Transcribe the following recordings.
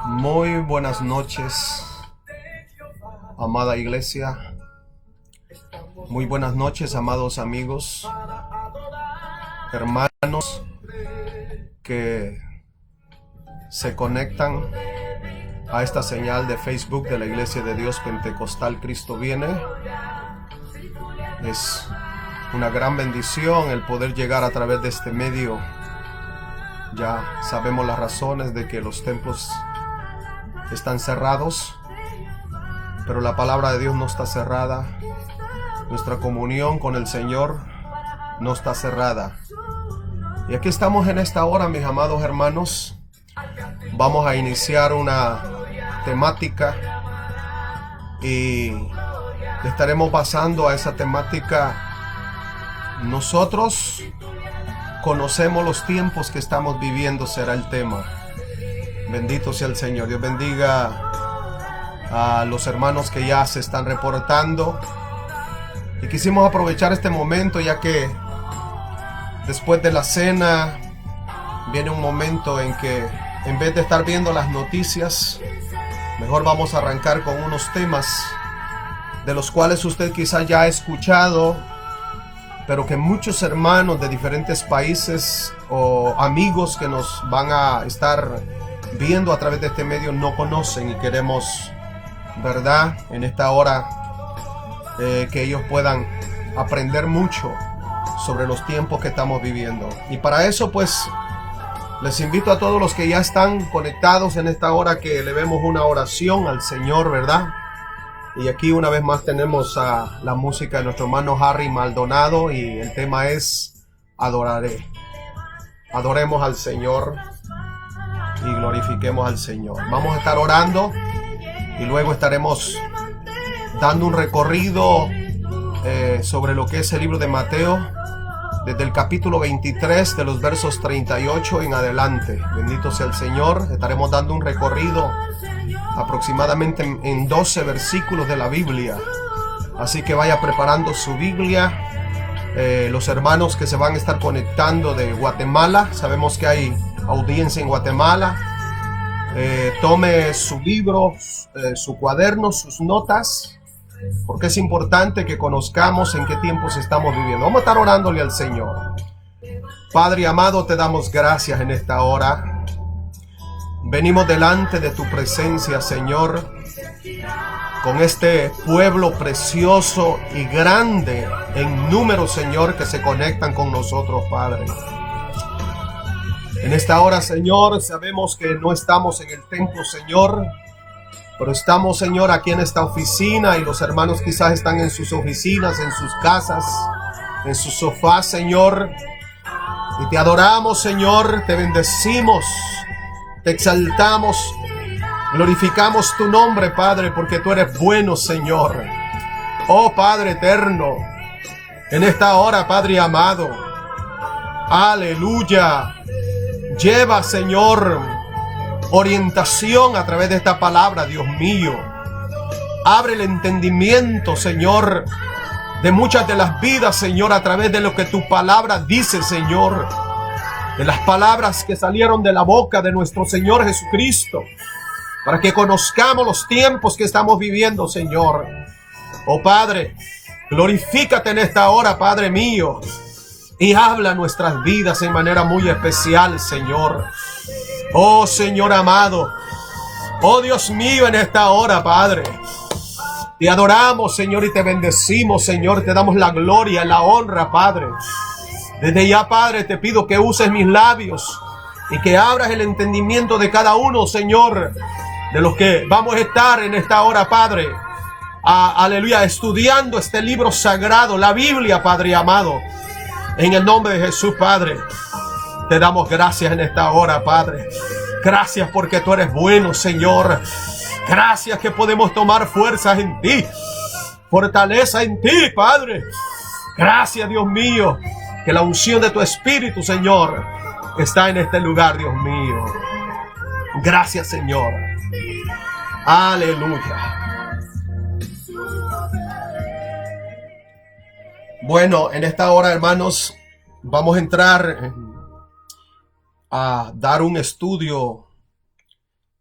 Muy buenas noches, amada iglesia. Muy buenas noches, amados amigos, hermanos que se conectan a esta señal de Facebook de la Iglesia de Dios Pentecostal Cristo Viene. Es una gran bendición el poder llegar a través de este medio. Ya sabemos las razones de que los templos están cerrados, pero la palabra de Dios no está cerrada. Nuestra comunión con el Señor no está cerrada. Y aquí estamos en esta hora, mis amados hermanos. Vamos a iniciar una temática y le estaremos basando a esa temática. Nosotros conocemos los tiempos que estamos viviendo, será el tema. Bendito sea el Señor. Dios bendiga a los hermanos que ya se están reportando. Y quisimos aprovechar este momento, ya que después de la cena viene un momento en que, en vez de estar viendo las noticias, mejor vamos a arrancar con unos temas de los cuales usted quizás ya ha escuchado, pero que muchos hermanos de diferentes países o amigos que nos van a estar viendo a través de este medio no conocen, y queremos, ¿verdad?, en esta hora que ellos puedan aprender mucho sobre los tiempos que estamos viviendo. Y para eso, pues, les invito a todos los que ya están conectados en esta hora que elevemos una oración al Señor, ¿verdad? Y aquí una vez más tenemos a la música de nuestro hermano Harry Maldonado y el tema es Adoraré. Adoremos al Señor y glorifiquemos al Señor. Vamos a estar orando y luego estaremos dando un recorrido sobre lo que es el libro de Mateo, desde el capítulo 23 de los versos 38 en adelante. Bendito sea el Señor. Estaremos dando un recorrido aproximadamente en 12 versículos de la Biblia. Así que vaya preparando su Biblia. Los hermanos que se van a estar conectando de Guatemala, sabemos que hay audiencia en Guatemala. Tome su libro, su cuaderno, sus notas, porque es importante que conozcamos en qué tiempos estamos viviendo. Vamos a estar orándole al Señor. Padre amado, te damos gracias en esta hora. Venimos delante de tu presencia, Señor, con este pueblo precioso y grande en número, Señor, que se conectan con nosotros, Padre. En esta hora, Señor, sabemos que no estamos en el templo, Señor, pero estamos, Señor, aquí en esta oficina, y los hermanos quizás están en sus oficinas, en sus casas, en sus sofás, Señor. Y te adoramos, Señor, te bendecimos, te exaltamos, glorificamos tu nombre, Padre, porque tú eres bueno, Señor. Oh Padre eterno, en esta hora, Padre amado, aleluya, lleva, Señor, orientación a través de esta palabra, Dios mío. Abre el entendimiento, Señor, de muchas de las vidas, Señor, a través de lo que tu palabra dice, Señor, de las palabras que salieron de la boca de nuestro Señor Jesucristo, para que conozcamos los tiempos que estamos viviendo, Señor. Oh Padre, glorifícate en esta hora, Padre mío, y habla nuestras vidas en manera muy especial, Señor. Oh Señor amado, oh Dios mío, en esta hora, Padre, te adoramos, Señor, y te bendecimos, Señor. Te damos la gloria, la honra, Padre. Desde ya, Padre, te pido que uses mis labios y que abras el entendimiento de cada uno, Señor, de los que vamos a estar en esta hora, Padre. Aleluya, estudiando este libro sagrado, la Biblia, Padre amado. En el nombre de Jesús, Padre, te damos gracias en esta hora, Padre. Gracias porque tú eres bueno, Señor. Gracias que podemos tomar fuerzas en ti, fortaleza en ti, Padre. Gracias, Dios mío, que la unción de tu Espíritu, Señor, está en este lugar, Dios mío. Gracias, Señor. Aleluya. Bueno, en esta hora, hermanos, vamos a entrar a dar un estudio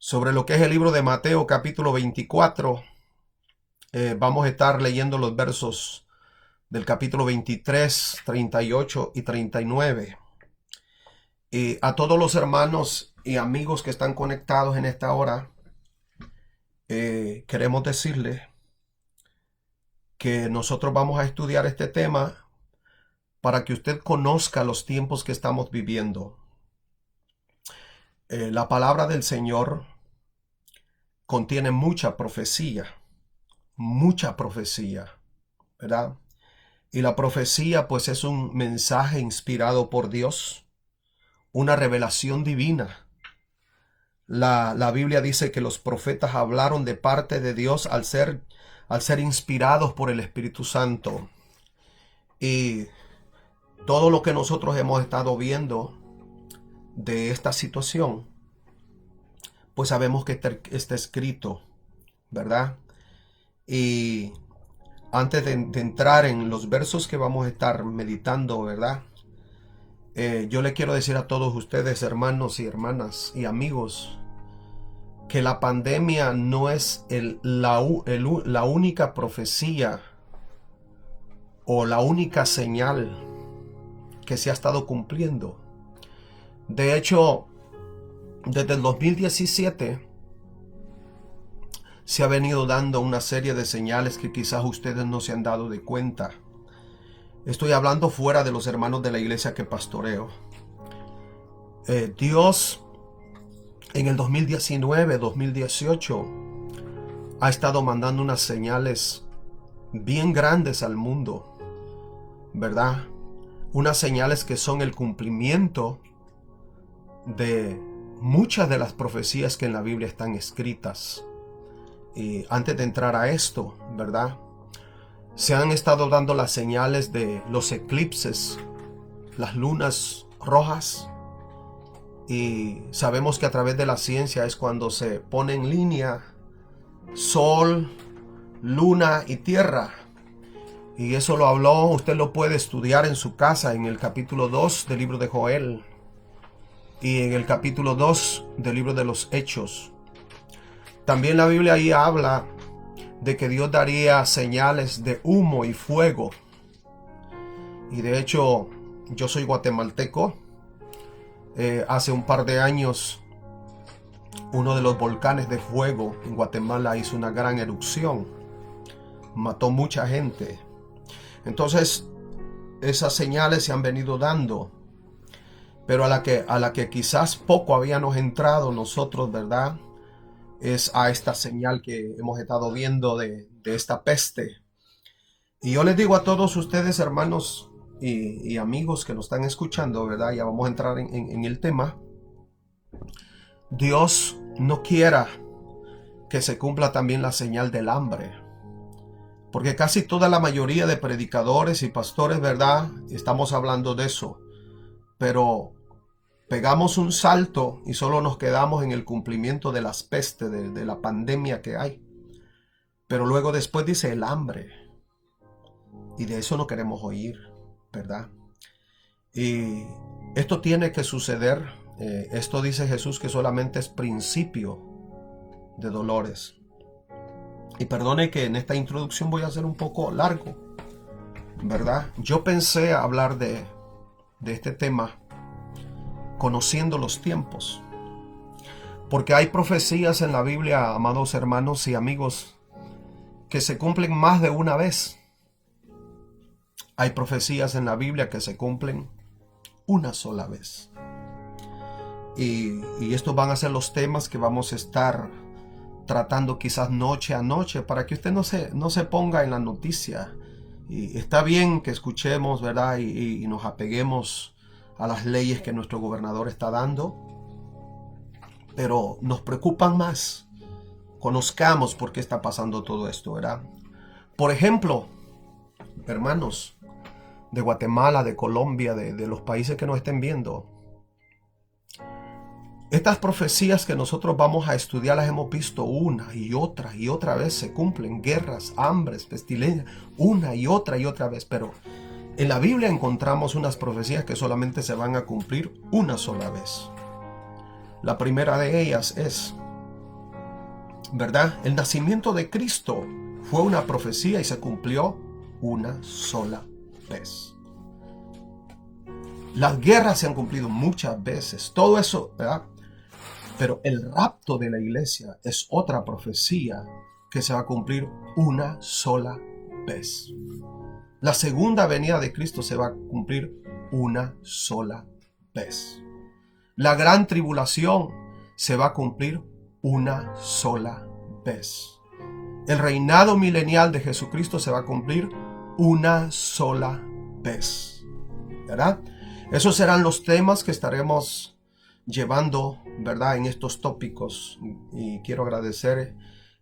sobre lo que es el libro de Mateo capítulo 24. Vamos a estar leyendo los versos del capítulo 23, 38 y 39. Y a todos los hermanos y amigos que están conectados en esta hora, queremos decirles que nosotros vamos a estudiar este tema para que usted conozca los tiempos que estamos viviendo. La palabra del Señor contiene mucha profecía, ¿verdad? Y la profecía pues es un mensaje inspirado por Dios, una revelación divina. La Biblia dice que los profetas hablaron de parte de Dios al ser inspirados por el Espíritu Santo. Y todo lo que nosotros hemos estado viendo de esta situación, pues sabemos que está escrito, ¿verdad? Y antes de entrar en los versos que vamos a estar meditando, ¿verdad? Yo le quiero decir a todos ustedes, hermanos y hermanas y amigos, que la pandemia no es la única profecía o la única señal que se ha estado cumpliendo. De hecho, desde el 2017 se ha venido dando una serie de señales que quizás ustedes no se han dado de cuenta. Estoy hablando fuera de los hermanos de la iglesia que pastoreo. Dios en el 2019, 2018 ha estado mandando unas señales bien grandes al mundo, ¿verdad? Unas señales que son el cumplimiento de muchas de las profecías que en la Biblia están escritas. Y antes de entrar a esto, ¿verdad? Se han estado dando las señales de los eclipses, las lunas rojas, y sabemos que a través de la ciencia es cuando se pone en línea sol, luna y tierra. Y eso lo habló, usted lo puede estudiar en su casa en el capítulo 2 del libro de Joel y en el capítulo 2 del libro de los Hechos. También la Biblia ahí habla de que Dios daría señales de humo y fuego. Y de hecho, yo soy guatemalteco. Hace un par de años, uno de los volcanes de fuego en Guatemala hizo una gran erupción. Mató mucha gente. Entonces, esas señales se han venido dando. Pero a la que quizás poco habíamos entrado nosotros, ¿verdad? Es a esta señal que hemos estado viendo de esta peste. Y yo les digo a todos ustedes, hermanos y amigos que nos están escuchando, ¿verdad? Ya vamos a entrar en el tema. Dios no quiera que se cumpla también la señal del hambre. Porque casi toda la mayoría de predicadores y pastores, ¿verdad? Estamos hablando de eso. Pero pegamos un salto y solo nos quedamos en el cumplimiento de las pestes, de la pandemia que hay. Pero luego después dice el hambre. Y de eso no queremos oír, ¿verdad? Y esto tiene que suceder. Esto dice Jesús que solamente es principio de dolores. Y perdone que en esta introducción voy a hacer un poco largo, ¿verdad? Yo pensé hablar de este tema conociendo los tiempos, porque hay profecías en la Biblia, amados hermanos y amigos, que se cumplen más de una vez. Hay profecías en la Biblia que se cumplen una sola vez. Y estos van a ser los temas que vamos a estar tratando quizás noche a noche, para que usted no se ponga en la noticia. Y está bien que escuchemos, ¿verdad? Y nos apeguemos a las leyes que nuestro gobernador está dando, pero nos preocupan más. Conozcamos por qué está pasando todo esto, ¿verdad? Por ejemplo, hermanos de Guatemala, de Colombia, de los países que nos estén viendo, estas profecías que nosotros vamos a estudiar las hemos visto una y otra vez se cumplen. Guerras, hambres, pestilencias, una y otra vez, pero en la Biblia encontramos unas profecías que solamente se van a cumplir una sola vez. La primera de ellas es ¿verdad? El nacimiento de Cristo fue una profecía y se cumplió una sola vez. Las guerras se han cumplido muchas veces, todo eso, ¿verdad? Pero el rapto de la iglesia es otra profecía que se va a cumplir una sola vez. La segunda venida de Cristo se va a cumplir una sola vez. La gran tribulación se va a cumplir una sola vez. El reinado milenial de Jesucristo se va a cumplir una sola vez. ¿Verdad? Esos serán los temas que estaremos llevando, ¿verdad?, en estos tópicos. Y quiero agradecer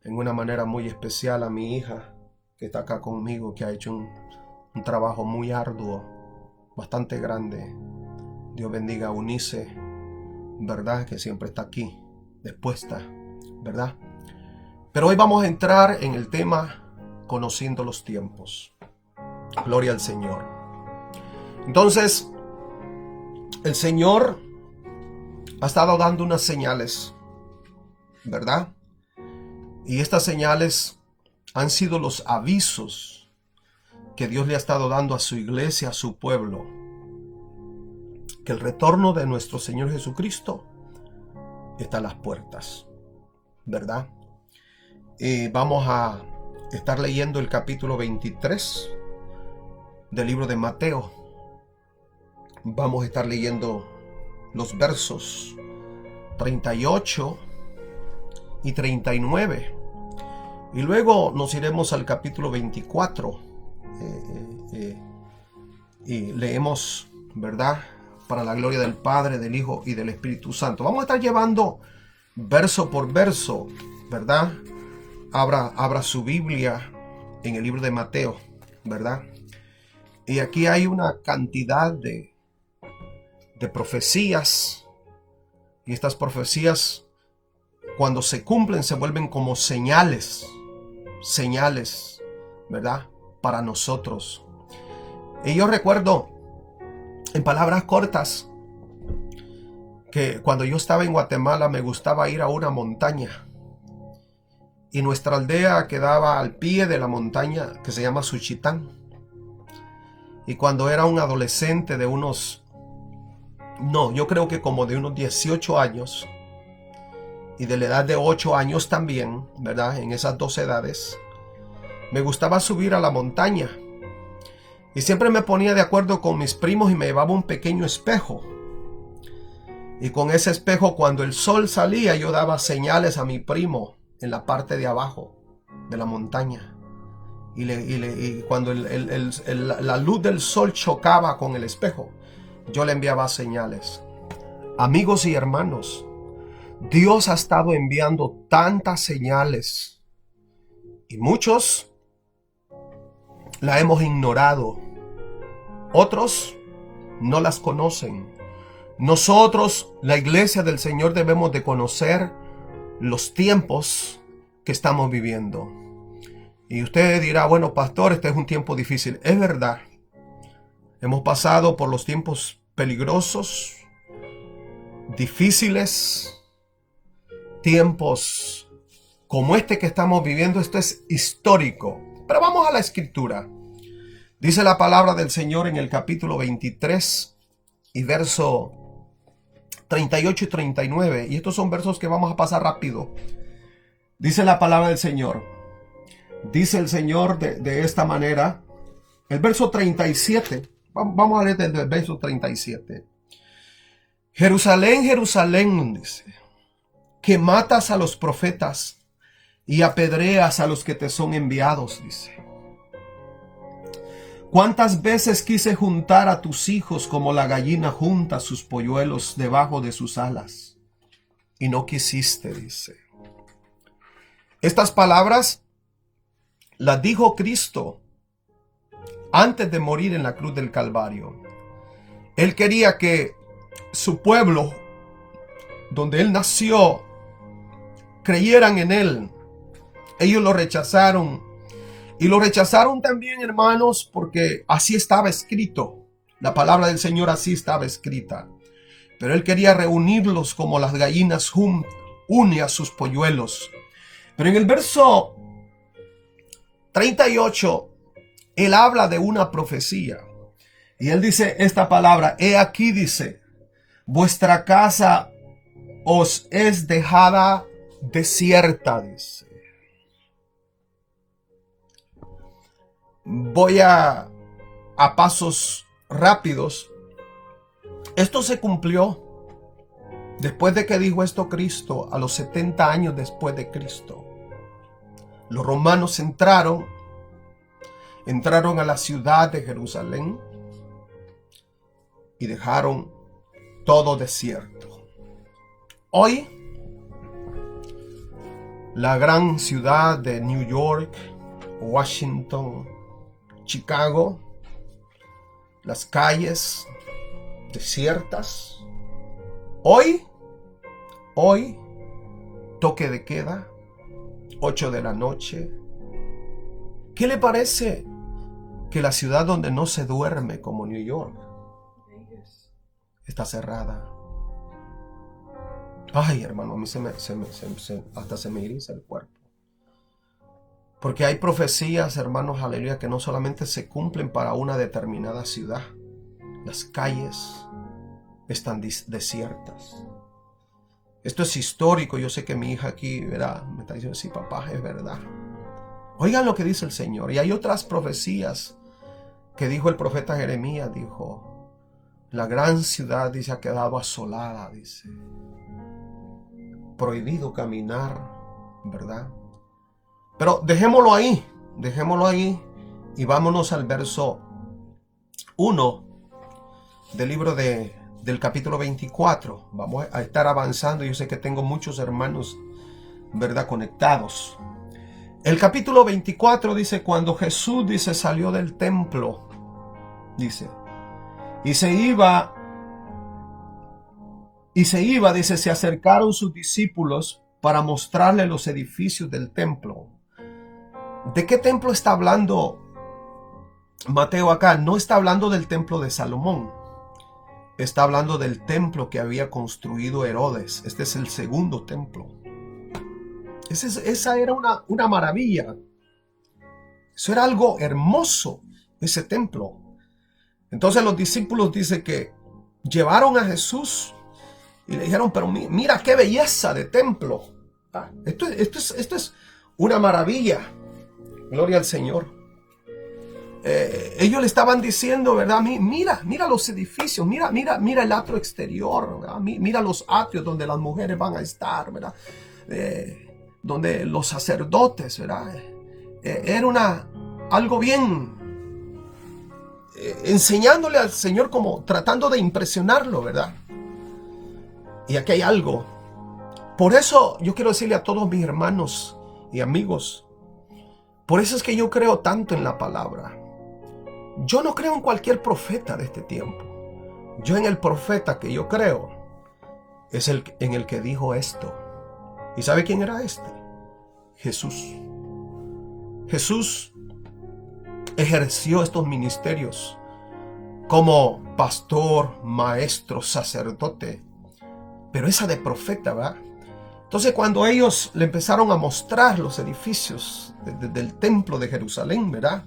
en una manera muy especial a mi hija que está acá conmigo, que ha hecho un trabajo muy arduo, bastante grande. Dios bendiga a Unice, ¿verdad?, que siempre está aquí, dispuesta, ¿verdad? Pero hoy vamos a entrar en el tema conociendo los tiempos. Gloria al Señor. Entonces, el Señor ha estado dando unas señales, ¿verdad? Y estas señales han sido los avisos que Dios le ha estado dando a su iglesia, a su pueblo, que el retorno de nuestro Señor Jesucristo está a las puertas, ¿verdad? Y vamos a estar leyendo el capítulo 23 del libro de Mateo. Vamos a estar leyendo los versos 38 y 39. Y luego nos iremos al capítulo 24 y leemos, ¿verdad?, para la gloria del Padre, del Hijo y del Espíritu Santo. Vamos a estar llevando verso por verso, ¿verdad? Abra su Biblia en el libro de Mateo, ¿verdad? Y aquí hay una cantidad de profecías, y estas profecías, cuando se cumplen, se vuelven como señales, ¿verdad?, para nosotros. Y yo recuerdo, en palabras cortas, que cuando yo estaba en Guatemala me gustaba ir a una montaña, y nuestra aldea quedaba al pie de la montaña que se llama Suchitán. Y cuando era un adolescente de yo creo que como de unos 18 años, y de la edad de 8 años también, ¿verdad?, en esas dos edades, me gustaba subir a la montaña. Y siempre me ponía de acuerdo con mis primos y me llevaba un pequeño espejo. Y con ese espejo, cuando el sol salía, yo daba señales a mi primo en la parte de abajo de la montaña. Y cuando la luz del sol chocaba con el espejo, yo le enviaba señales. Amigos y hermanos, Dios ha estado enviando tantas señales y muchos la hemos ignorado. Otros no las conocen. Nosotros, la iglesia del Señor, debemos de conocer los tiempos que estamos viviendo. Y usted dirá, bueno, pastor, este es un tiempo difícil. Es verdad. Hemos pasado por los tiempos peligrosos, difíciles, tiempos como este que estamos viviendo. Esto es histórico. Pero vamos a la escritura. Dice la palabra del Señor en el capítulo 23 y verso 38 y 39. Y estos son versos que vamos a pasar rápido. Dice la palabra del Señor. Dice el Señor de esta manera. El verso 37. Vamos a leer desde el verso 37. Jerusalén, Jerusalén, dice, que matas a los profetas y apedreas a los que te son enviados, dice. ¿Cuántas veces quise juntar a tus hijos como la gallina junta sus polluelos debajo de sus alas? Y no quisiste, dice. Estas palabras las dijo Cristo antes de morir en la cruz del Calvario. Él quería que su pueblo, donde él nació, creyeran en él. Ellos lo rechazaron. Y lo rechazaron también, hermanos, porque así estaba escrito. La palabra del Señor así estaba escrita. Pero él quería reunirlos como las gallinas une a sus polluelos. Pero en el verso 38, él habla de una profecía. Y él dice esta palabra, he aquí dice, vuestra casa os es dejada desierta, dice. Voy a pasos rápidos. Esto se cumplió después de que dijo esto Cristo, a los 70 años después de Cristo. Los romanos entraron a la ciudad de Jerusalén y dejaron todo desierto. Hoy, la gran ciudad de New York, Washington, Chicago, las calles desiertas. Hoy, toque de queda, 8 de la noche. ¿Qué le parece que la ciudad donde no se duerme como New York está cerrada? Ay, hermano, a mí hasta se me eriza el cuerpo. Porque hay profecías, hermanos, aleluya, que no solamente se cumplen para una determinada ciudad. Las calles están desiertas. Esto es histórico. Yo sé que mi hija aquí, ¿verdad?, me está diciendo, sí, papá, es verdad. Oigan lo que dice el Señor. Y hay otras profecías que dijo el profeta Jeremías. Dijo, la gran ciudad, dice, ha quedado asolada, dice. Prohibido caminar, ¿verdad? Pero dejémoslo ahí y vámonos al verso 1 del libro del capítulo 24. Vamos a estar avanzando. Yo sé que tengo muchos hermanos, ¿verdad?, conectados. El capítulo 24 dice, cuando Jesús, dice, salió del templo, dice, y se iba, dice, se acercaron sus discípulos para mostrarle los edificios del templo. ¿De qué templo está hablando Mateo acá? No está hablando del templo de Salomón. Está hablando del templo que había construido Herodes. Este es el segundo templo. Esa era una maravilla. Eso era algo hermoso, ese templo. Entonces los discípulos dicen que llevaron a Jesús y le dijeron, pero mira qué belleza de templo. Esto es una maravilla. Gloria al Señor. Ellos le estaban diciendo, ¿verdad? Mira los edificios, mira el atrio exterior, ¿verdad? Mira los atrios donde las mujeres van a estar, ¿verdad? Donde los sacerdotes, ¿verdad? Era algo bien, enseñándole al Señor, como tratando de impresionarlo, ¿verdad? Y aquí hay algo. Por eso yo quiero decirle a todos mis hermanos y amigos, por eso es que yo creo tanto en la palabra. Yo no creo en cualquier profeta de este tiempo. Yo en el profeta que yo creo es en el que dijo esto. ¿Y sabe quién era este? Jesús. Jesús ejerció estos ministerios como pastor, maestro, sacerdote, pero esa de profeta, ¿verdad? Entonces, cuando ellos le empezaron a mostrar los edificios del templo de Jerusalén, ¿verdad?,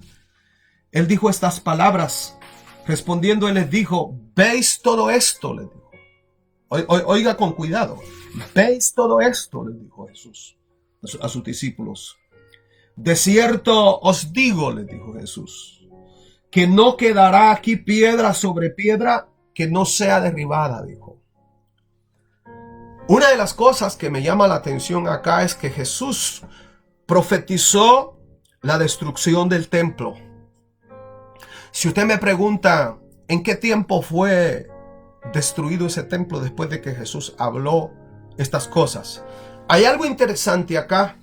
él dijo estas palabras. Respondiendo, él les dijo, ¿veis todo esto?, les dijo. Oiga con cuidado. ¿Veis todo esto?, les dijo Jesús a sus discípulos. De cierto os digo, les dijo Jesús, que no quedará aquí piedra sobre piedra que no sea derribada, dijo. Una de las cosas que me llama la atención acá es que Jesús profetizó la destrucción del templo. Si usted me pregunta en qué tiempo fue destruido ese templo después de que Jesús habló estas cosas, hay algo interesante acá.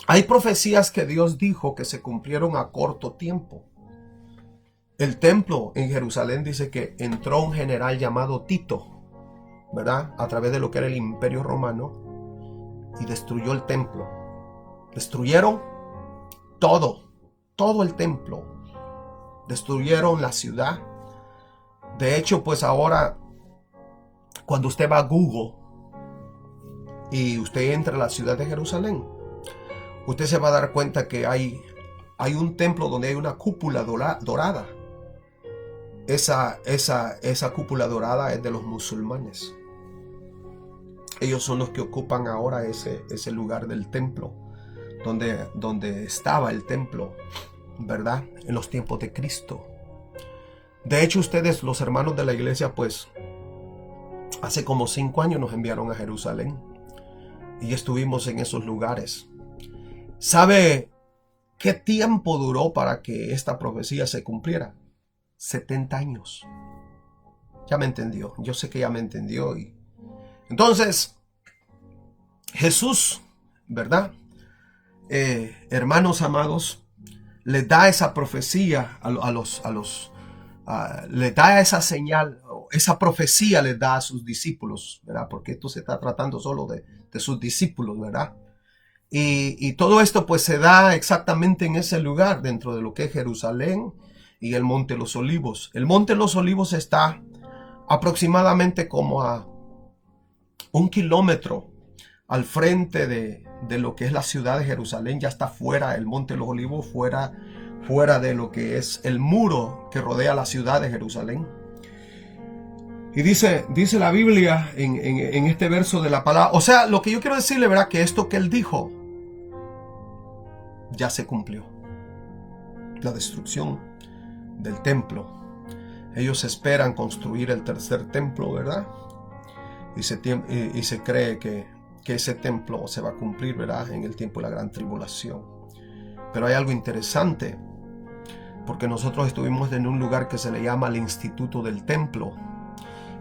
Hay profecías que Dios dijo que se cumplieron a corto tiempo. El templo en Jerusalén, dice que entró un general llamado Tito, ¿verdad?, a través de lo que era el Imperio Romano, y destruyó el templo. Destruyeron todo el templo. Destruyeron la ciudad. De hecho, pues ahora, cuando usted va a Google y usted entra a la ciudad de Jerusalén, usted se va a dar cuenta que hay un templo donde hay una cúpula dorada. Esa cúpula dorada es de los musulmanes. Ellos son los que ocupan ahora ese lugar del templo, donde estaba el templo, ¿verdad? En los tiempos de Cristo. De hecho, ustedes, los hermanos de la iglesia, pues, hace como 5 años nos enviaron a Jerusalén y estuvimos en esos lugares. ¿Sabe qué tiempo duró para que esta profecía se cumpliera? 70 años. Ya me entendió. Yo sé que ya me entendió. Entonces, Jesús, ¿verdad? Hermanos amados, le da esa profecía le da esa señal, esa profecía le da a sus discípulos, ¿verdad? Porque esto se está tratando solo de sus discípulos, ¿verdad? Y todo esto pues se da exactamente en ese lugar, dentro de lo que es Jerusalén y el Monte de los Olivos. El Monte de los Olivos está aproximadamente como a 1 kilómetro al frente de lo que es la ciudad de Jerusalén. Ya está fuera el Monte de los Olivos, fuera de lo que es el muro que rodea la ciudad de Jerusalén. Y dice la Biblia en este verso de la palabra, o sea, lo que yo quiero decirle, ¿verdad? Que esto que él dijo ya se cumplió. La destrucción del templo. Ellos esperan construir el tercer templo, ¿verdad? Y se cree que ese templo se va a cumplir, ¿verdad? En el tiempo de la gran tribulación. Pero hay algo interesante, porque nosotros estuvimos en un lugar que se le llama el Instituto del Templo,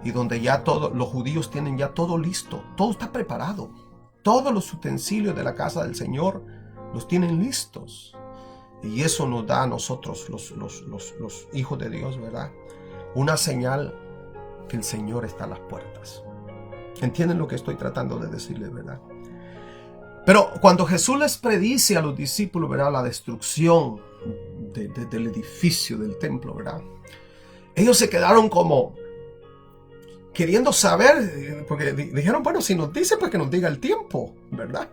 y donde ya los judíos tienen ya todo listo, todo está preparado, todos los utensilios de la casa del Señor los tienen listos, y eso nos da a nosotros, los hijos de Dios, ¿verdad? Una señal que el Señor está a las puertas. ¿Entienden lo que estoy tratando de decirles, verdad? Pero cuando Jesús les predice a los discípulos, ¿verdad?, la destrucción del edificio del templo, ¿verdad?, ellos se quedaron como queriendo saber, porque dijeron, bueno, si nos dice, pues que nos diga el tiempo, ¿verdad?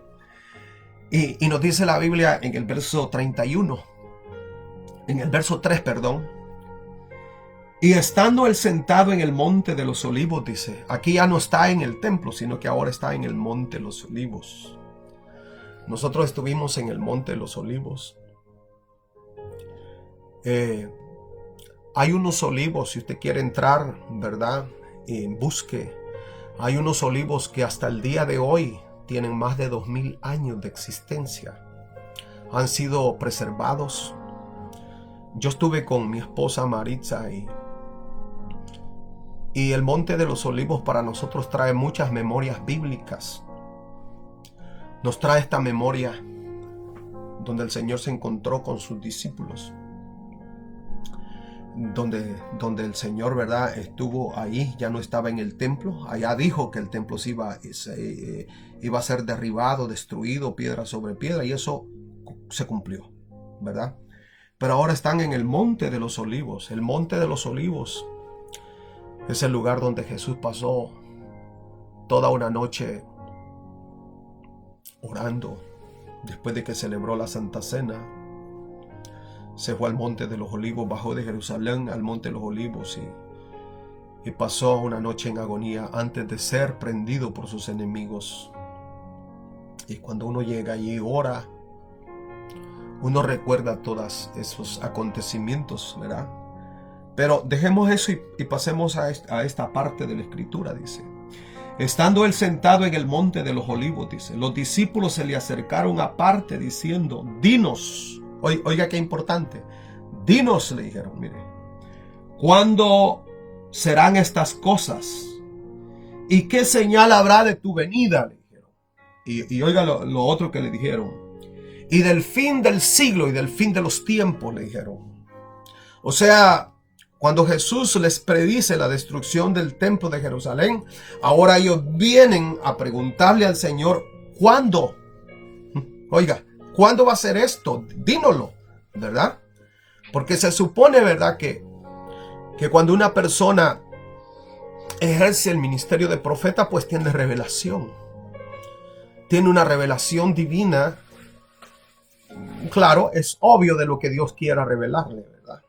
Y nos dice la Biblia en el verso 31, en el verso 3, perdón. Y estando él sentado en el monte de los olivos, dice, aquí ya no está en el templo, sino que ahora está en el monte de los olivos. Nosotros estuvimos en el monte de los olivos. Hay unos olivos, si usted quiere entrar, ¿verdad?, busque. Hay unos olivos que hasta el día de hoy tienen más de 2000 años de existencia. Han sido preservados. Yo estuve con mi esposa Maritza y el Monte de los Olivos para nosotros trae muchas memorias bíblicas. Nos trae esta memoria donde el Señor se encontró con sus discípulos. Donde el Señor, ¿verdad?, estuvo ahí, ya no estaba en el templo. Allá dijo que el templo iba a ser derribado, destruido, piedra sobre piedra, y eso se cumplió, ¿verdad? Pero ahora están en el Monte de los Olivos. El Monte de los Olivos es el lugar donde Jesús pasó toda una noche orando. Después de que celebró la Santa Cena, se fue al Monte de los Olivos, bajó de Jerusalén al Monte de los Olivos y pasó una noche en agonía antes de ser prendido por sus enemigos. Y cuando uno llega allí, ora, uno recuerda todos esos acontecimientos, ¿verdad? Pero dejemos eso y pasemos a esta parte de la Escritura, dice. Estando él sentado en el Monte de los Olivos, dice, los discípulos se le acercaron aparte diciendo, dinos. Oiga qué importante. Dinos, le dijeron, mire, ¿cuándo serán estas cosas? ¿Y qué señal habrá de tu venida? Le dijeron. Y oiga lo otro que le dijeron. Y del fin del siglo y del fin de los tiempos, le dijeron. O sea, cuando Jesús les predice la destrucción del templo de Jerusalén, ahora ellos vienen a preguntarle al Señor, ¿cuándo? Oiga, ¿cuándo va a ser esto? Dínoslo, ¿verdad? Porque se supone, ¿verdad?, que cuando una persona ejerce el ministerio de profeta, pues tiene revelación. Tiene una revelación divina claro, es obvio de lo que Dios quiera revelarle, ¿verdad?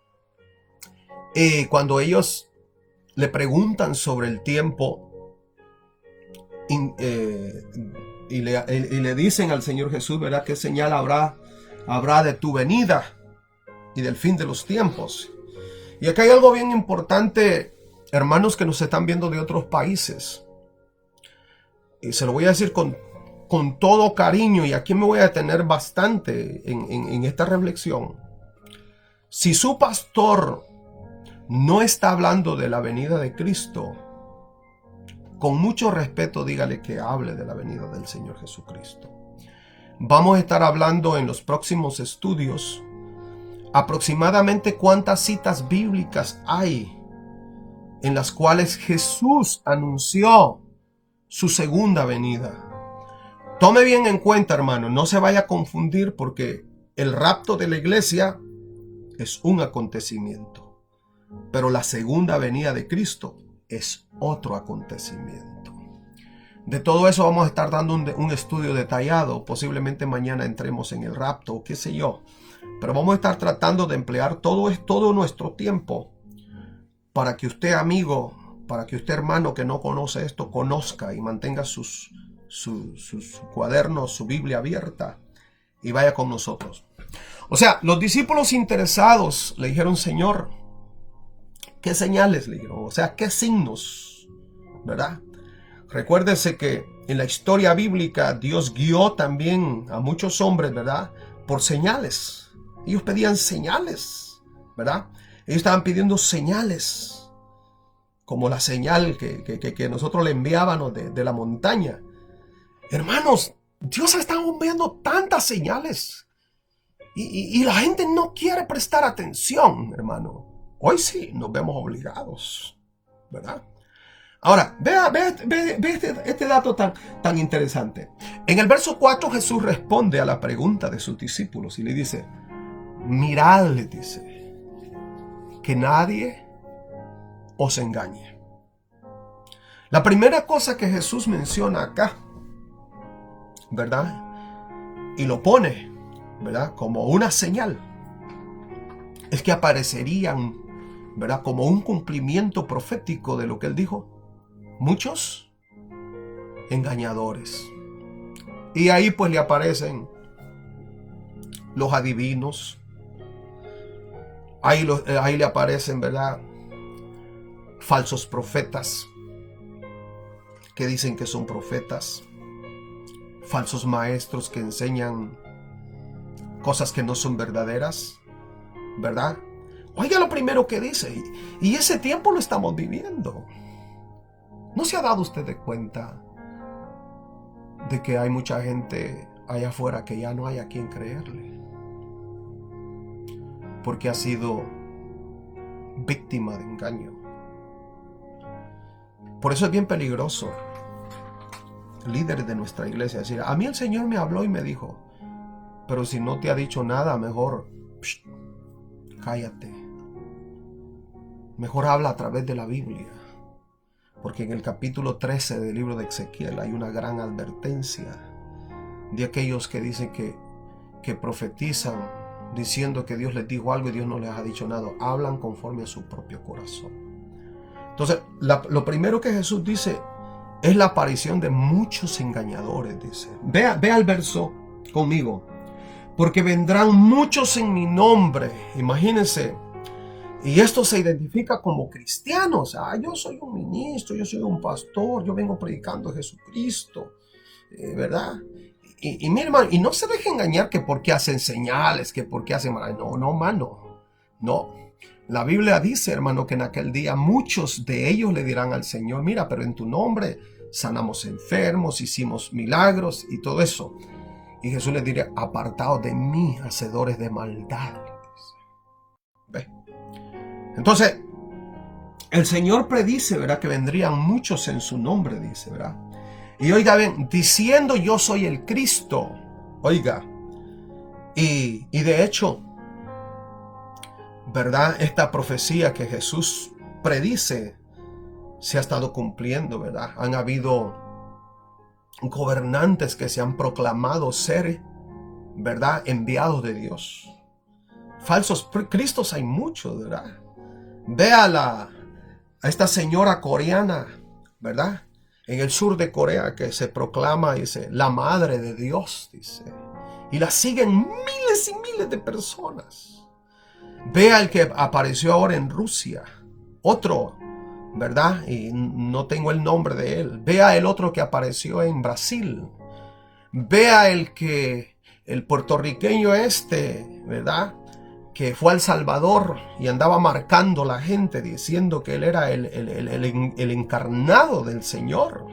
Cuando ellos le preguntan sobre el tiempo y le dicen al Señor Jesús, ¿verdad? ¿Qué señal habrá de tu venida y del fin de los tiempos? Y acá hay algo bien importante, hermanos que nos están viendo de otros países. Y se lo voy a decir con todo cariño, y aquí me voy a detener bastante en esta reflexión. Si su pastor no está hablando de la venida de Cristo, con mucho respeto dígale que hable de la venida del Señor Jesucristo. Vamos a estar hablando en los próximos estudios aproximadamente cuántas citas bíblicas hay en las cuales Jesús anunció su segunda venida. Tome bien en cuenta, hermano, no se vaya a confundir, porque el rapto de la iglesia es un acontecimiento, pero la segunda venida de Cristo es otro acontecimiento. De todo eso vamos a estar dando un estudio detallado. Posiblemente mañana entremos en el rapto o qué sé yo, pero vamos a estar tratando de emplear todo nuestro tiempo para que usted, amigo, para que usted, hermano, que no conoce esto, conozca y mantenga sus cuadernos, su Biblia abierta y vaya con nosotros. O sea, los discípulos interesados le dijeron, Señor, ¿qué señales? Le dijeron, o sea, ¿qué signos? ¿Verdad? Recuérdese que en la historia bíblica Dios guió también a muchos hombres, ¿verdad? Por señales. Ellos pedían señales, ¿verdad? Ellos estaban pidiendo señales, como la señal que nosotros le enviábamos de la montaña. Hermanos, Dios está enviando tantas señales y la gente no quiere prestar atención, hermano. Hoy sí nos vemos obligados, ¿verdad? Ahora, ve este dato tan interesante. En el verso 4 Jesús responde a la pregunta de sus discípulos y le dice, mirad, le dice, que nadie os engañe. La primera cosa que Jesús menciona acá, ¿verdad? Y lo pone, ¿verdad? Como una señal, es que aparecerían, ¿verdad? Como un cumplimiento profético de lo que él dijo, muchos engañadores. Y ahí pues le aparecen los adivinos, ahí le aparecen, ¿verdad? Falsos profetas que dicen que son profetas, falsos maestros que enseñan cosas que no son verdaderas, ¿verdad? Oiga lo primero que dice, y ese tiempo lo estamos viviendo. ¿No se ha dado usted de cuenta de que hay mucha gente allá afuera que ya no hay a quien creerle? Porque ha sido víctima de engaño. Por eso es bien peligroso, líderes de nuestra iglesia, decir, a mí el Señor me habló y me dijo, pero si no te ha dicho nada, mejor cállate. Mejor habla a través de la Biblia. Porque en el capítulo 13 del libro de Ezequiel hay una gran advertencia de aquellos que dicen que profetizan diciendo que Dios les dijo algo y Dios no les ha dicho nada. Hablan conforme a su propio corazón. Entonces, lo primero que Jesús dice es la aparición de muchos engañadores, dice. Ve al verso conmigo. Porque vendrán muchos en mi nombre. Imagínense. Y esto se identifica como cristianos. Yo soy un ministro, yo soy un pastor, yo vengo predicando a Jesucristo, ¿verdad? Y mi hermano, y no se deje engañar que porque hacen señales, que porque hacen... No, mano. No. La Biblia dice, hermano, que en aquel día muchos de ellos le dirán al Señor, mira, pero en tu nombre sanamos enfermos, hicimos milagros y todo eso. Y Jesús les diría, apartaos de mí, hacedores de maldad. ¿Ve? Entonces, el Señor predice, ¿verdad? Que vendrían muchos en su nombre, dice, ¿verdad? Y oiga bien, diciendo yo soy el Cristo, oiga, y de hecho, ¿verdad? Esta profecía que Jesús predice se ha estado cumpliendo, ¿verdad? Han habido gobernantes que se han proclamado ser ¿verdad? Enviados de Dios. Falsos cristos hay muchos, ¿verdad? Ve a esta señora coreana, ¿verdad? En el sur de Corea, que se proclama, dice, la madre de Dios, dice. Y la siguen miles y miles de personas. Ve al que apareció ahora en Rusia, otro, ¿verdad? Y no tengo el nombre de él. Ve a el otro que apareció en Brasil. Ve a el puertorriqueño ¿verdad? Que fue al Salvador y andaba marcando la gente diciendo que él era el encarnado del Señor.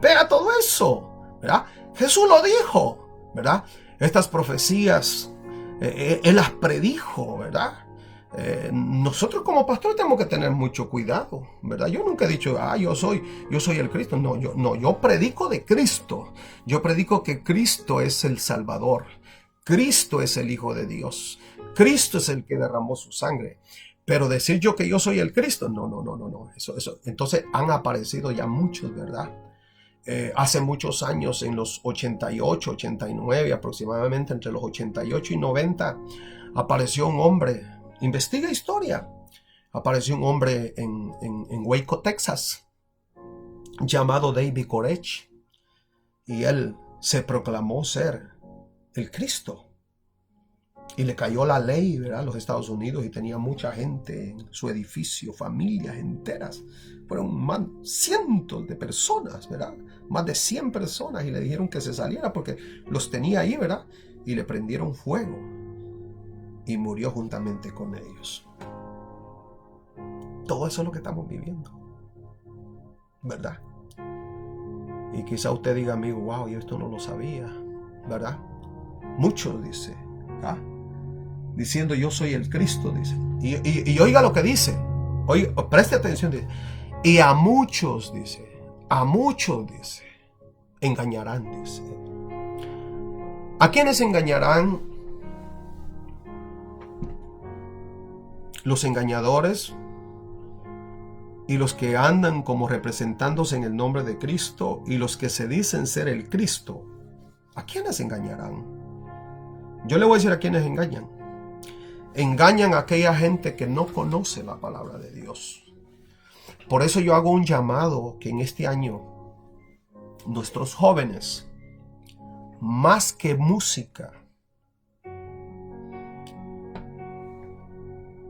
Vea todo eso, ¿verdad? Jesús lo dijo, ¿verdad? Estas profecías, Él las predijo, ¿verdad? Nosotros como pastores tenemos que tener mucho cuidado, ¿verdad? Yo nunca he dicho, yo soy el Cristo. No, yo predico de Cristo. Yo predico que Cristo es el Salvador. Cristo es el Hijo de Dios. Cristo es el que derramó su sangre. Pero decir yo que yo soy el Cristo, no. Eso. Entonces han aparecido ya muchos, ¿verdad? Hace muchos años, en los 88, 89, aproximadamente entre los 88 y 90, apareció un hombre. Investiga historia. Apareció un hombre en Waco, Texas, llamado David Koresh. Y él se proclamó ser el Cristo. Y le cayó la ley, ¿verdad?, a los Estados Unidos, y tenía mucha gente en su edificio, familias enteras. Fueron cientos de personas, ¿verdad? Más de 100 personas, y le dijeron que se saliera porque los tenía ahí, ¿verdad? Y le prendieron fuego y murió juntamente con ellos. Todo eso es lo que estamos viviendo, ¿verdad? Y quizá usted diga, amigo, wow, yo esto no lo sabía, ¿verdad? Muchos dice, diciendo yo soy el Cristo, dice. Y oiga lo que dice. Oiga, preste atención, dice. Y a muchos, dice, engañarán, dice. ¿A quiénes engañarán? Los engañadores y los que andan como representándose en el nombre de Cristo, y los que se dicen ser el Cristo. ¿A quiénes engañarán? Yo le voy a decir a quiénes engañan. Engañan a aquella gente que no conoce la palabra de Dios. Por eso yo hago un llamado que en este año nuestros jóvenes, más que música,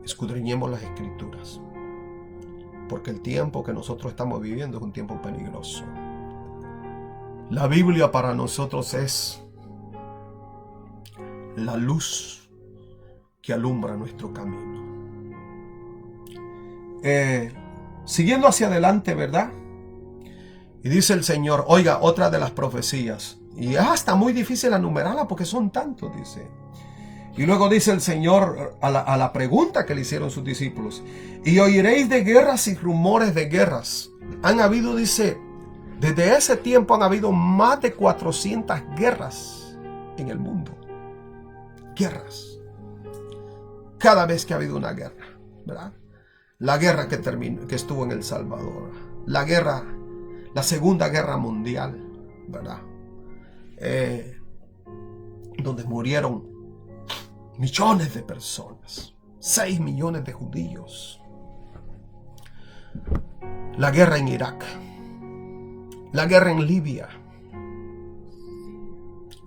escudriñemos las Escrituras. Porque el tiempo que nosotros estamos viviendo es un tiempo peligroso. La Biblia para nosotros es la luz que alumbra nuestro camino. Siguiendo hacia adelante, ¿verdad? Y dice el Señor, oiga, otra de las profecías. Y es hasta muy difícil enumerarla porque son tantos, dice. Y luego dice el Señor a la pregunta que le hicieron sus discípulos. Y oiréis de guerras y rumores de guerras. Han habido, dice, desde ese tiempo han habido más de 400 guerras en el mundo. Guerras. Cada vez que ha habido una guerra, ¿verdad? La guerra que estuvo en El Salvador. La Segunda Guerra Mundial, ¿verdad? Donde murieron millones de personas. 6 millones de judíos. La guerra en Irak. La guerra en Libia.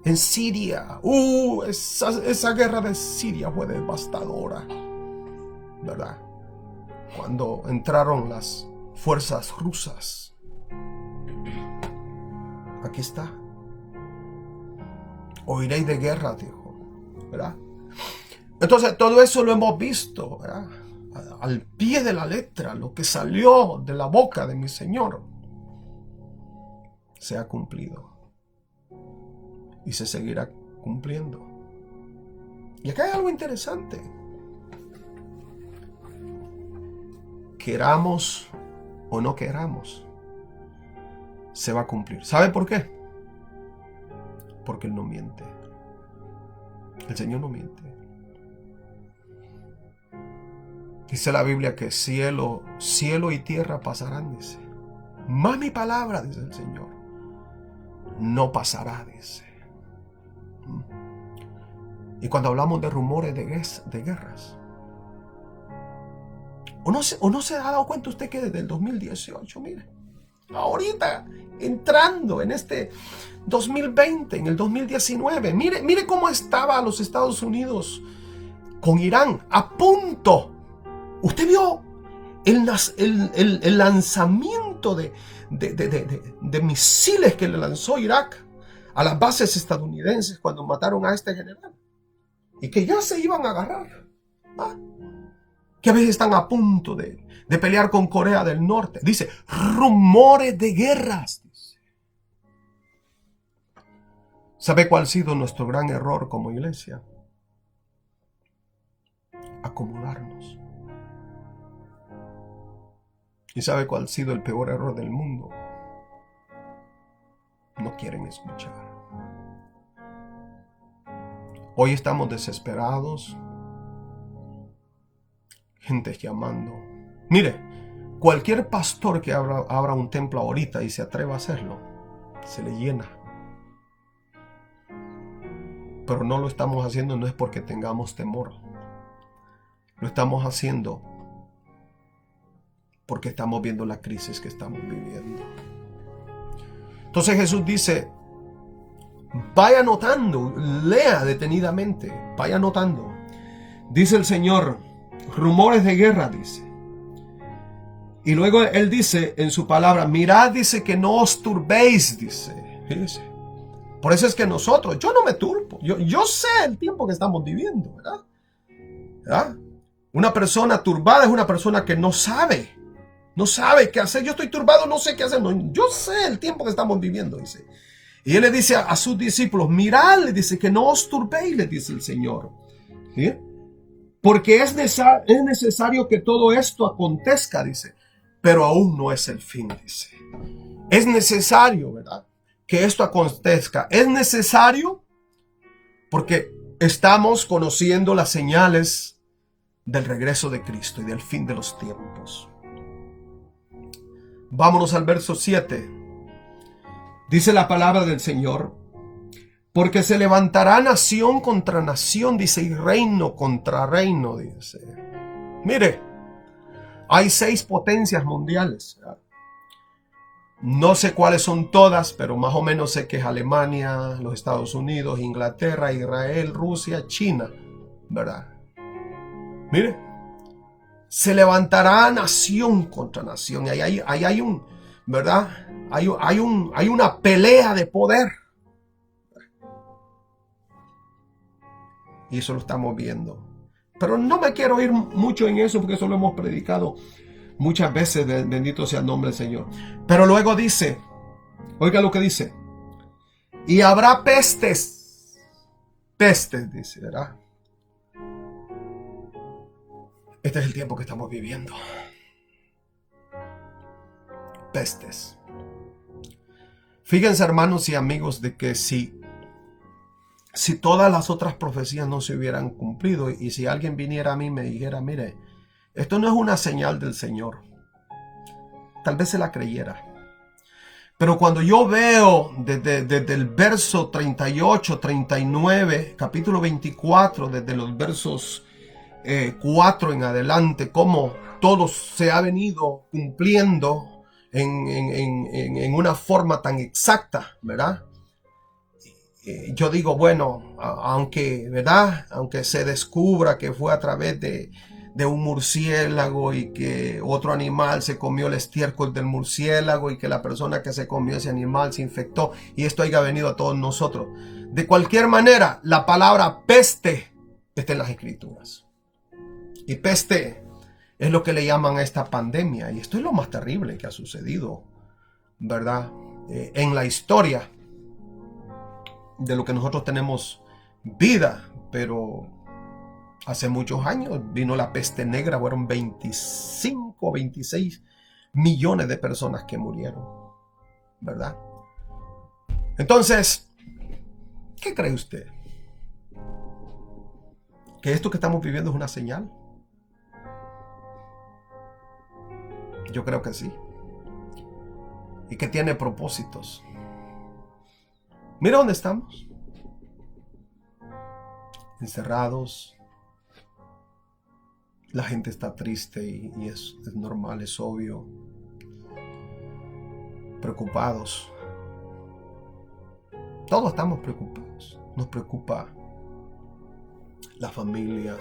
En Siria. Esa guerra de Siria fue devastadora, ¿verdad? Cuando entraron las fuerzas rusas. Aquí está. Oiréis de guerra, dijo, ¿verdad? Entonces todo eso lo hemos visto, ¿verdad? Al pie de la letra, lo que salió de la boca de mi Señor se ha cumplido y se seguirá cumpliendo. Y acá hay algo interesante. Queramos o no queramos, se va a cumplir. ¿Sabe por qué? Porque Él no miente. El Señor no miente. Dice la Biblia que cielo y tierra pasarán, dice. Más mi palabra, dice el Señor, no pasará, dice. Y cuando hablamos de rumores de guerras, ¿o no se ha dado cuenta usted que desde el 2018, mire, ahorita entrando en este 2020, en el 2019, mire cómo estaba los Estados Unidos con Irán a punto? Usted vio el lanzamiento de misiles que le lanzó Irak a las bases estadounidenses cuando mataron a este general, y que ya se iban a agarrar, ¿ah? Que a veces están a punto de pelear con Corea del Norte. Dice, rumores de guerras. ¿Sabe cuál ha sido nuestro gran error como iglesia? Acomodarnos. ¿Y sabe cuál ha sido el peor error del mundo? No quieren escuchar. Hoy estamos desesperados. Gente llamando. Mire, cualquier pastor que abra un templo ahorita y se atreva a hacerlo, se le llena. Pero no lo estamos haciendo, no es porque tengamos temor. Lo estamos haciendo porque estamos viendo la crisis que estamos viviendo. Entonces Jesús dice, vaya anotando, lea detenidamente, vaya anotando. Dice el Señor, rumores de guerra, dice. Y luego Él dice en su palabra, mirad, dice, que no os turbéis, dice. Fíjese. Por eso es que nosotros, yo no me turbo, yo sé el tiempo que estamos viviendo, ¿verdad? ¿verdad? Una persona turbada es una persona que no sabe qué hacer. Yo estoy turbado, no sé qué hacer. No, yo sé el tiempo que estamos viviendo, dice. Y Él le dice a sus discípulos, mirad, le dice, que no os turbéis, le dice el Señor. ¿Sí? Porque es necesario que todo esto acontezca, dice, pero aún no es el fin, dice. Es necesario, ¿verdad?, que esto acontezca. Es necesario porque estamos conociendo las señales del regreso de Cristo y del fin de los tiempos. Vámonos al verso 7. Dice la palabra del Señor, porque se levantará nación contra nación, dice, y reino contra reino, dice. Mire, hay 6 potencias mundiales, ¿verdad? No sé cuáles son todas, pero más o menos sé que es Alemania, los Estados Unidos, Inglaterra, Israel, Rusia, China, ¿verdad? Mire, se levantará nación contra nación. Y ahí hay un, ¿verdad? Hay una pelea de poder. Y eso lo estamos viendo. Pero no me quiero ir mucho en eso porque eso lo hemos predicado muchas veces, bendito sea el nombre del Señor. Pero luego dice, oiga lo que dice, y habrá pestes, dice, ¿verdad? Este es el tiempo que estamos viviendo. Pestes. Fíjense, hermanos y amigos, de que si todas las otras profecías no se hubieran cumplido, y si alguien viniera a mí y me dijera, mire, esto no es una señal del Señor, tal vez se la creyera. Pero cuando yo veo desde el verso 38, 39, capítulo 24, desde los versos 4 en adelante, cómo todo se ha venido cumpliendo en una forma tan exacta, ¿verdad? Yo digo, bueno, aunque, ¿verdad?, aunque se descubra que fue a través de un murciélago y que otro animal se comió el estiércol del murciélago y que la persona que se comió ese animal se infectó y esto haya venido a todos nosotros. De cualquier manera, la palabra peste está en las Escrituras. Y peste es lo que le llaman a esta pandemia. Y esto es lo más terrible que ha sucedido, ¿verdad?, en la historia de lo que nosotros tenemos vida. Pero hace muchos años vino la peste negra, fueron 25, 26 millones de personas que murieron, ¿verdad? Entonces, ¿qué cree usted? ¿Que esto que estamos viviendo es una señal? Yo creo que sí. Y que tiene propósitos. Mira dónde estamos. encerrados. La gente está triste y es normal, es obvio. Preocupados. Todos estamos preocupados. Nos preocupa la familia.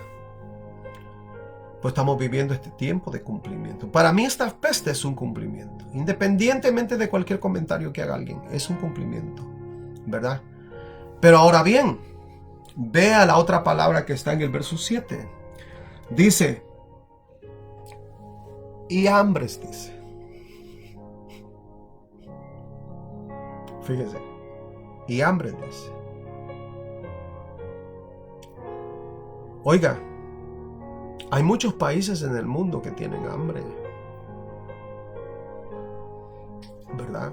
Pues estamos viviendo este tiempo de cumplimiento. Para mí esta peste es un cumplimiento. Independientemente de cualquier comentario que haga alguien, es un cumplimiento, ¿verdad? Pero ahora bien, vea la otra palabra que está en el verso 7. Dice, y hambres, dice. Fíjese, y hambres, dice. Oiga, hay muchos países en el mundo que tienen hambre, ¿verdad?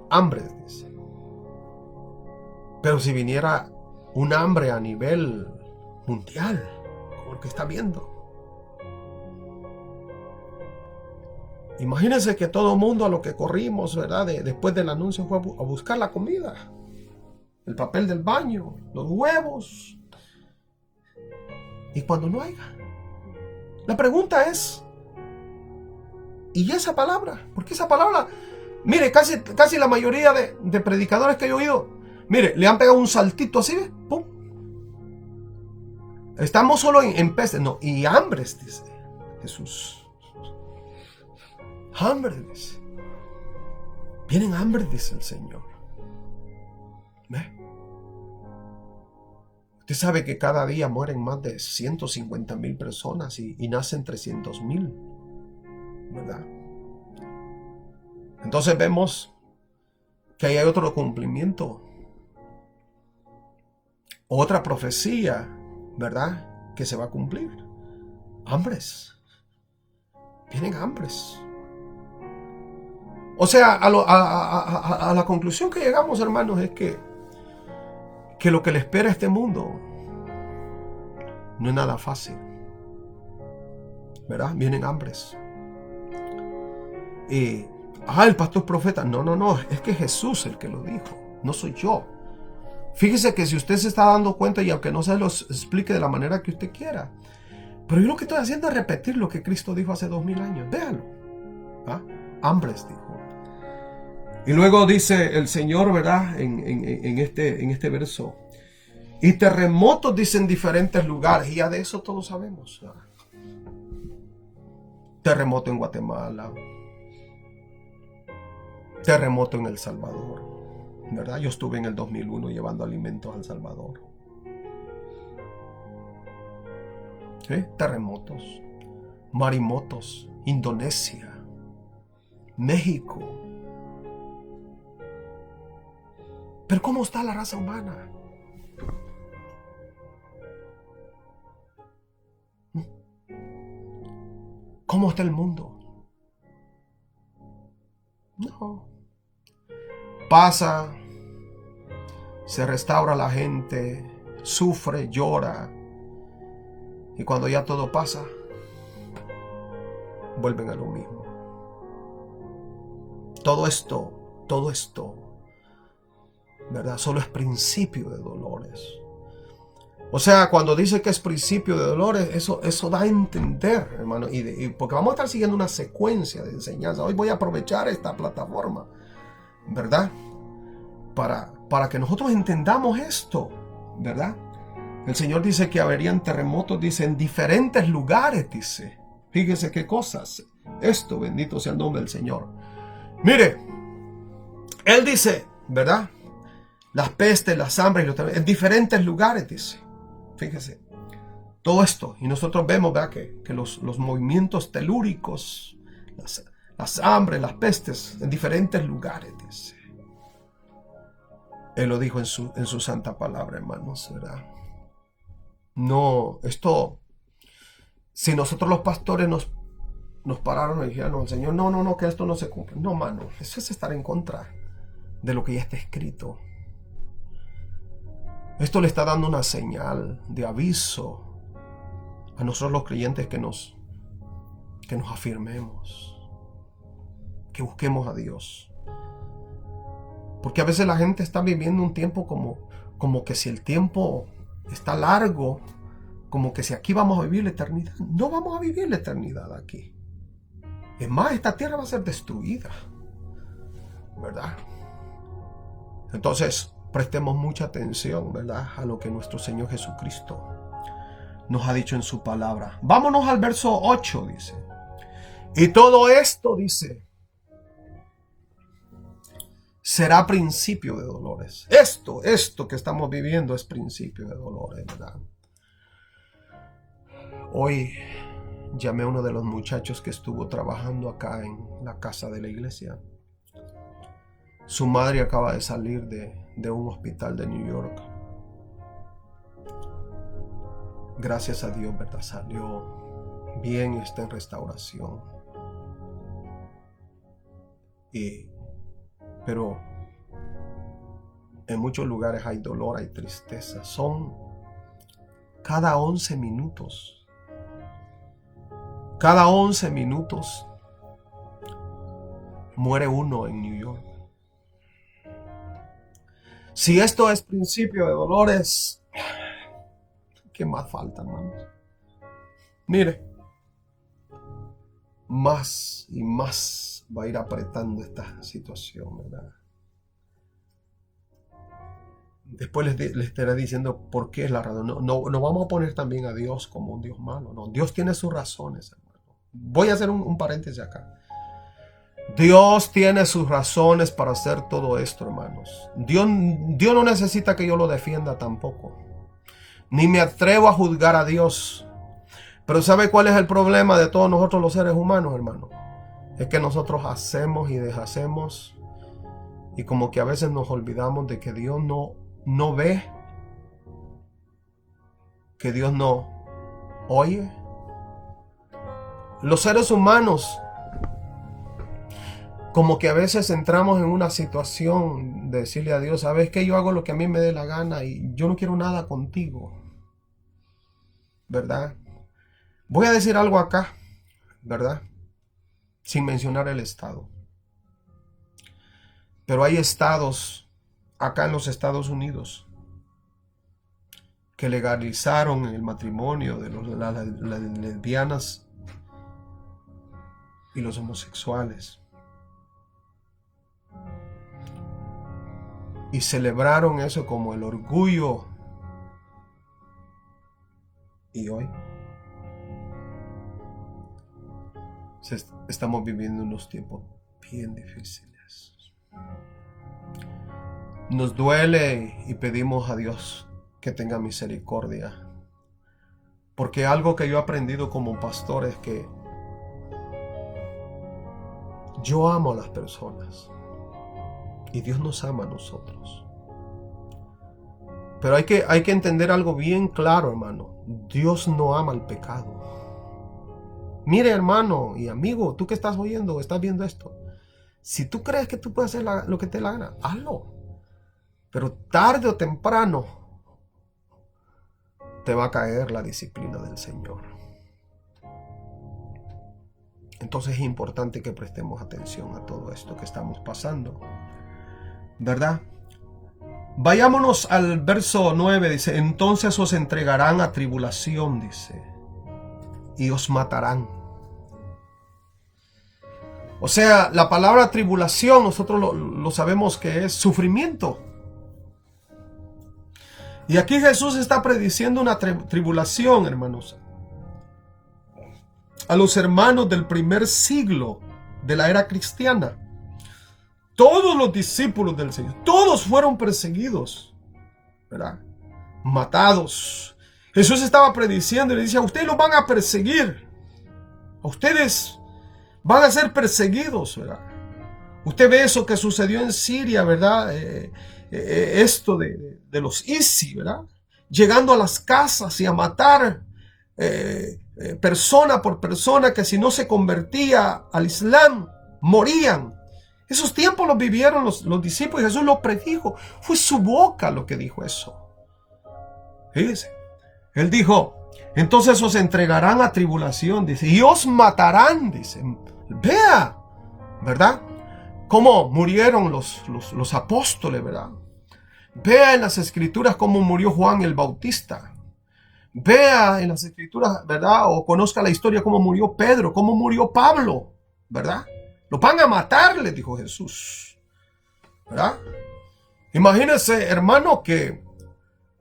Hambre, dice. Pero si viniera un hambre a nivel mundial, como el que está viendo, imagínense que todo el mundo a lo que corrimos, ¿verdad? Después del anuncio fue a buscar la comida, el papel del baño, los huevos. Y cuando no haya, la pregunta es, ¿y esa palabra? Porque esa palabra, mire, casi la mayoría de predicadores que he oído, mire, le han pegado un saltito así, ¿ve? ¡Pum! Estamos solo en peste, no, y hambres, dice Jesús. Hambres. Vienen hambres, dice el Señor. ¿Ve? Usted sabe que cada día mueren más de 150,000 personas y nacen 300,000, ¿verdad? Entonces vemos que ahí hay otro cumplimiento, otra profecía, ¿verdad? Que se va a cumplir. Hambres. Vienen hambres. O sea, a la conclusión que llegamos, hermanos, es que lo que le espera a este mundo no es nada fácil, ¿verdad? Vienen hambres. Y, el pastor profeta, no, es que Jesús el que lo dijo, no soy yo. Fíjese que si usted se está dando cuenta, y aunque no se lo explique de la manera que usted quiera, pero yo lo que estoy haciendo es repetir lo que Cristo dijo hace 2000 años. Véalo. Hambres, dijo. Y luego dice el Señor, ¿verdad? En este verso. Y terremotos, dice, en diferentes lugares. Y ya de eso todos sabemos. Terremoto en Guatemala. Terremoto en El Salvador, ¿verdad? Yo estuve en el 2001 llevando alimentos a El Salvador. ¿Sí? Terremotos. Maremotos. Indonesia. México. Pero ¿cómo está la raza humana? ¿Cómo está el mundo? No. Pasa, se restaura la gente, sufre, llora, y cuando ya todo pasa, vuelven a lo mismo. Todo esto, ¿verdad? Solo es principio de dolores. O sea, cuando dice que es principio de dolores, eso da a entender, hermano, y porque vamos a estar siguiendo una secuencia de enseñanza. Hoy voy a aprovechar esta plataforma, ¿verdad? Para que nosotros entendamos esto, ¿verdad? El Señor dice que habrían terremotos, dice, en diferentes lugares, dice. Fíjese qué cosas. Esto, bendito sea el nombre del Señor. Mire, Él dice, ¿verdad? Las pestes, las hambres, en diferentes lugares, dice. Fíjese, todo esto. Y nosotros vemos, ¿verdad? Que los movimientos telúricos, las hambres, las pestes, en diferentes lugares, dice. Él lo dijo en su santa palabra, hermanos, ¿verdad? No, esto, si nosotros los pastores nos pararon y dijeron al Señor, no, que esto no se cumple. No, mano, eso es estar en contra de lo que ya está escrito. Esto le está dando una señal de aviso a nosotros los creyentes que nos afirmemos, que busquemos a Dios. Porque a veces la gente está viviendo un tiempo como que si el tiempo está largo, como que si aquí vamos a vivir la eternidad. No vamos a vivir la eternidad aquí. Es más, esta tierra va a ser destruida, ¿verdad? Entonces, prestemos mucha atención, ¿verdad?, a lo que nuestro Señor Jesucristo nos ha dicho en su palabra. Vámonos al verso 8, dice. Y todo esto, dice, será principio de dolores. Esto que estamos viviendo es principio de dolores, ¿verdad? Hoy llamé a uno de los muchachos que estuvo trabajando acá en la casa de la iglesia. Su madre acaba de salir de un hospital de New York. Gracias a Dios, ¿verdad? Salió bien y está en restauración. Pero en muchos lugares hay dolor, hay tristeza. Son cada 11 minutos. Cada 11 minutos muere uno en New York. Si esto es principio de dolores, ¿qué más falta, hermanos? Mire, más y más va a ir apretando esta situación, ¿verdad? Después les estaré diciendo por qué es la razón. No vamos a poner también a Dios como un Dios malo. No, Dios tiene sus razones, hermano. Voy a hacer un paréntesis acá. Dios tiene sus razones para hacer todo esto, hermanos. Dios no necesita que yo lo defienda tampoco. Ni me atrevo a juzgar a Dios. Pero ¿sabe cuál es el problema de todos nosotros los seres humanos, hermano? Es que nosotros hacemos y deshacemos. Y como que a veces nos olvidamos de que Dios no ve. Que Dios no oye. Los seres humanos, como que a veces entramos en una situación de decirle a Dios, ¿sabes qué? Yo hago lo que a mí me dé la gana y yo no quiero nada contigo, ¿verdad? Voy a decir algo acá, ¿verdad? Sin mencionar el estado. Pero hay estados acá en los Estados Unidos que legalizaron el matrimonio de las lesbianas y los homosexuales. Y celebraron eso como el orgullo. Y hoy estamos viviendo unos tiempos bien difíciles. Nos duele y pedimos a Dios que tenga misericordia. Porque algo que yo he aprendido como pastor es que yo amo a las personas. Y Dios nos ama a nosotros. Pero hay que entender algo bien claro, hermano. Dios no ama el pecado. Mire, hermano y amigo, tú que estás oyendo, estás viendo esto. Si tú crees que tú puedes hacer lo que te dé la gana, hazlo. Pero tarde o temprano te va a caer la disciplina del Señor. Entonces es importante que prestemos atención a todo esto que estamos pasando, ¿verdad? Vayámonos al verso 9, dice, entonces os entregarán a tribulación, dice, y os matarán. O sea, la palabra tribulación nosotros lo sabemos que es sufrimiento. Y aquí Jesús está prediciendo una tribulación, hermanos, a los hermanos del primer siglo de la era cristiana. Todos los discípulos del Señor, todos fueron perseguidos, ¿verdad? Matados. Jesús estaba prediciendo y le dice, a ustedes los van a perseguir. A ustedes van a ser perseguidos, ¿verdad? Usted ve eso que sucedió en Siria, ¿verdad? Esto de los ISIS, ¿verdad? Llegando a las casas y a matar persona por persona que si no se convertía al Islam, morían. Esos tiempos los vivieron los discípulos y Jesús lo predijo. Fue su boca lo que dijo eso. Fíjese. Él dijo, entonces os entregarán a tribulación, dice, y os matarán, dice. Vea, ¿verdad? Cómo murieron los apóstoles, ¿verdad? Vea en las escrituras cómo murió Juan el Bautista. Vea en las escrituras, ¿verdad? O conozca la historia cómo murió Pedro, cómo murió Pablo, ¿verdad? Lo van a matar, le dijo Jesús, ¿verdad? Imagínense, hermano, que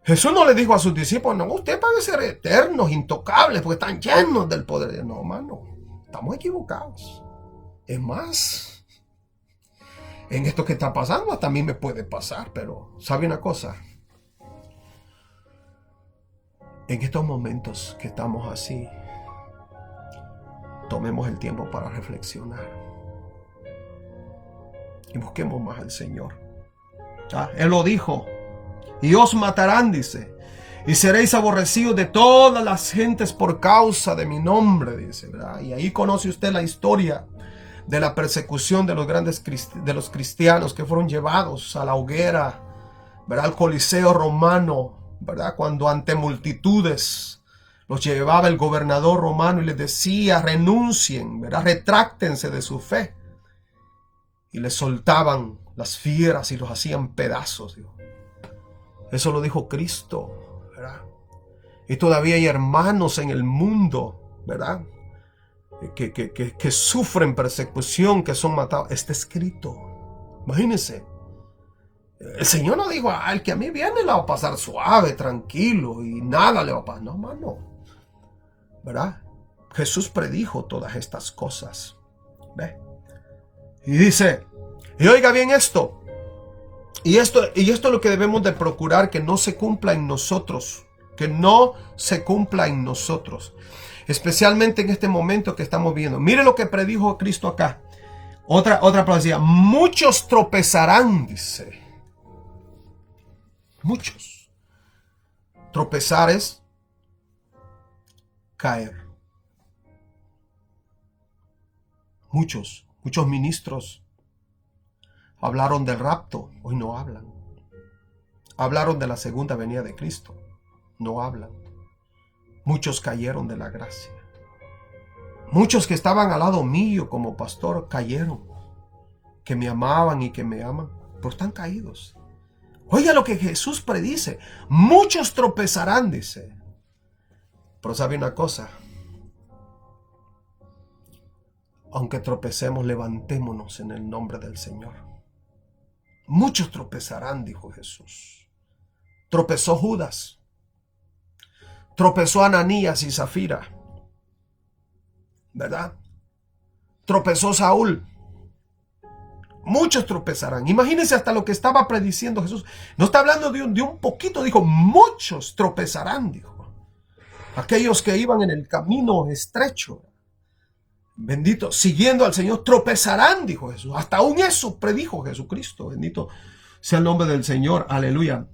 Jesús no le dijo a sus discípulos, no, ustedes van a ser eternos, intocables, porque están llenos del poder de Dios. No, hermano, estamos equivocados. Es más, en esto que está pasando hasta a mí me puede pasar, pero ¿sabe una cosa? En estos momentos que estamos así, tomemos el tiempo para reflexionar y busquemos más al Señor. ¿Ah? Él lo dijo, y os matarán, dice, y seréis aborrecidos de todas las gentes por causa de mi nombre, dice, ¿verdad? Y ahí conoce usted la historia de la persecución de los cristianos que fueron llevados a la hoguera, ¿verdad? Al Coliseo romano, ¿verdad? Cuando ante multitudes los llevaba el gobernador romano y les decía, renuncien, ¿verdad? Retráctense de su fe. Y les soltaban las fieras y los hacían pedazos. Eso lo dijo Cristo, ¿verdad? Y todavía hay hermanos en el mundo, ¿verdad? Que sufren persecución, que son matados. Está escrito. Imagínense. El Señor no dijo, el que a mí viene la va a pasar suave, tranquilo y nada le va a pasar. No, hermano. ¿Verdad? Jesús predijo todas estas cosas. ¿Ve? Y dice, y oiga bien esto. Y esto es lo que debemos de procurar, que no se cumpla en nosotros. Que no se cumpla en nosotros. Especialmente en este momento que estamos viendo. Mire lo que predijo Cristo acá. Otra profecía. Muchos tropezarán, dice. Muchos. Tropezar es caer. Muchos ministros hablaron del rapto, hoy no hablan. Hablaron de la segunda venida de Cristo, no hablan. Muchos cayeron de la gracia. Muchos que estaban al lado mío como pastor cayeron, que me amaban y que me aman, pero están caídos. Oiga lo que Jesús predice, muchos tropezarán, dice. Pero sabe una cosa, aunque tropecemos, levantémonos en el nombre del Señor. Muchos tropezarán, dijo Jesús. Tropezó Judas. Tropezó Ananías y Zafira. ¿Verdad? Tropezó Saúl. Muchos tropezarán. Imagínense hasta lo que estaba prediciendo Jesús. No está hablando de un poquito, dijo, muchos tropezarán, dijo. Aquellos que iban en el camino estrecho. Bendito, siguiendo al Señor, tropezarán, dijo Jesús. Hasta aún eso predijo Jesucristo. Bendito sea el nombre del Señor. Aleluya.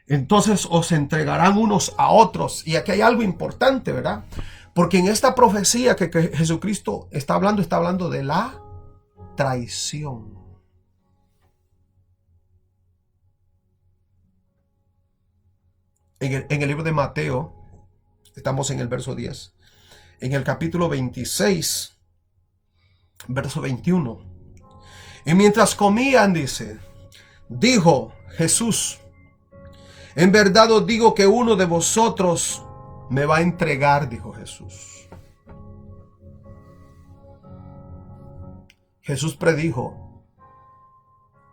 Entonces os entregarán unos a otros. Y aquí hay algo importante, ¿verdad? Porque en esta profecía que Jesucristo está hablando de la traición. En el libro de Mateo, estamos en el verso 10. En el capítulo 26, verso 21. Y mientras comían, dijo Jesús, en verdad os digo que uno de vosotros me va a entregar, dijo Jesús. Jesús predijo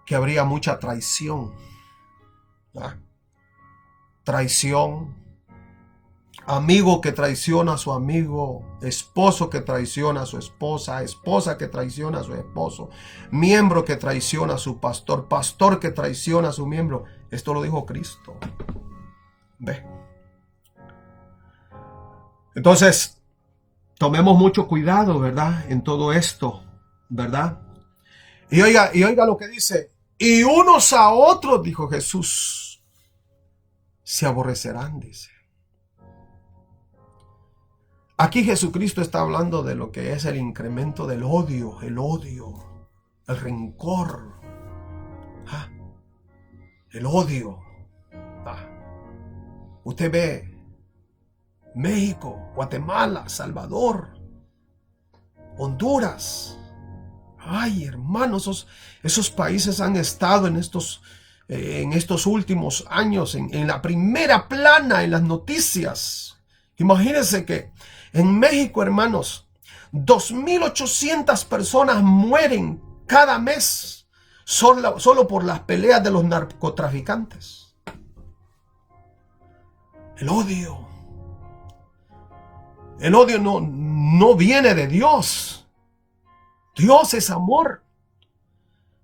que habría mucha traición. ¿Ah? Traición. Amigo que traiciona a su amigo, esposo que traiciona a su esposa, esposa que traiciona a su esposo, miembro que traiciona a su pastor, pastor que traiciona a su miembro. Esto lo dijo Cristo. Ve. Entonces, tomemos mucho cuidado, ¿verdad? En todo esto, ¿verdad? Y oiga lo que dice. Y unos a otros, dijo Jesús, se aborrecerán, dice. Aquí Jesucristo está hablando de lo que es el incremento del odio, el rencor, el odio. Usted ve México, Guatemala, Salvador, Honduras. Ay, hermanos, esos países han estado en en estos últimos años, en la primera plana en las noticias. Imagínense que en México, hermanos, 2.800 personas mueren cada mes solo por las peleas de los narcotraficantes. El odio no viene de Dios. Dios es amor.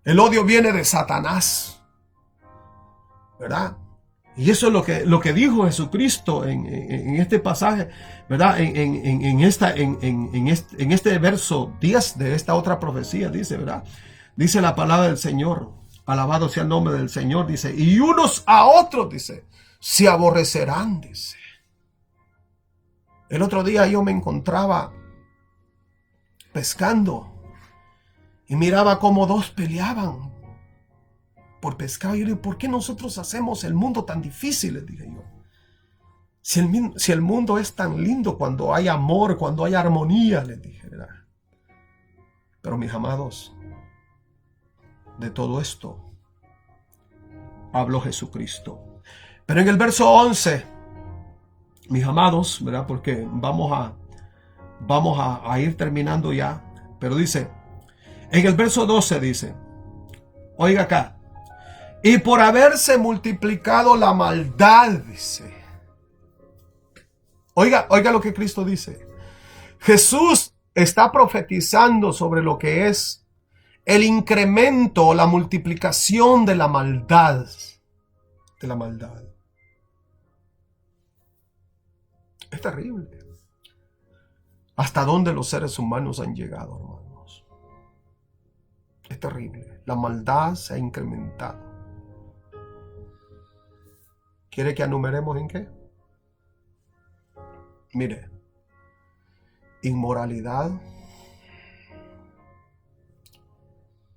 El odio viene de Satanás, ¿verdad? Y eso es lo que dijo Jesucristo en este pasaje, ¿verdad? En este verso 10 de esta otra profecía, dice, ¿verdad? Dice la palabra del Señor, alabado sea el nombre del Señor, dice, y unos a otros, dice, se aborrecerán, dice. El otro día yo me encontraba pescando y miraba cómo dos peleaban por pescado. Y yo le digo, ¿por qué nosotros hacemos el mundo tan difícil? Les dije yo. Si el mundo es tan lindo cuando hay amor, cuando hay armonía, les dije, ¿verdad? Pero mis amados, de todo esto habló Jesucristo. Pero en el verso 11, mis amados, ¿verdad? Porque vamos a ir terminando ya. Pero dice, en el verso 12 dice, oiga acá, y por haberse multiplicado la maldad, dice. Oiga lo que Cristo dice. Jesús está profetizando sobre lo que es el incremento, la multiplicación de la maldad. De la maldad. Es terrible. ¿Hasta dónde los seres humanos han llegado, hermanos? Es terrible. La maldad se ha incrementado. ¿Quiere que enumeremos en qué? Mire, inmoralidad,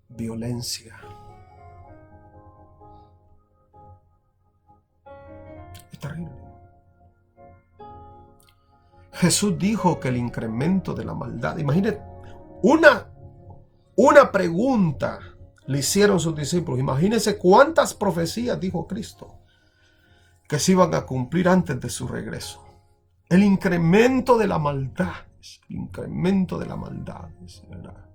violencia. Es terrible. Jesús dijo que el incremento de la maldad, imagínate, una pregunta le hicieron sus discípulos. Imagínense cuántas profecías dijo Cristo que se iban a cumplir antes de su regreso. El incremento de la maldad, el incremento de la maldad, ¿verdad?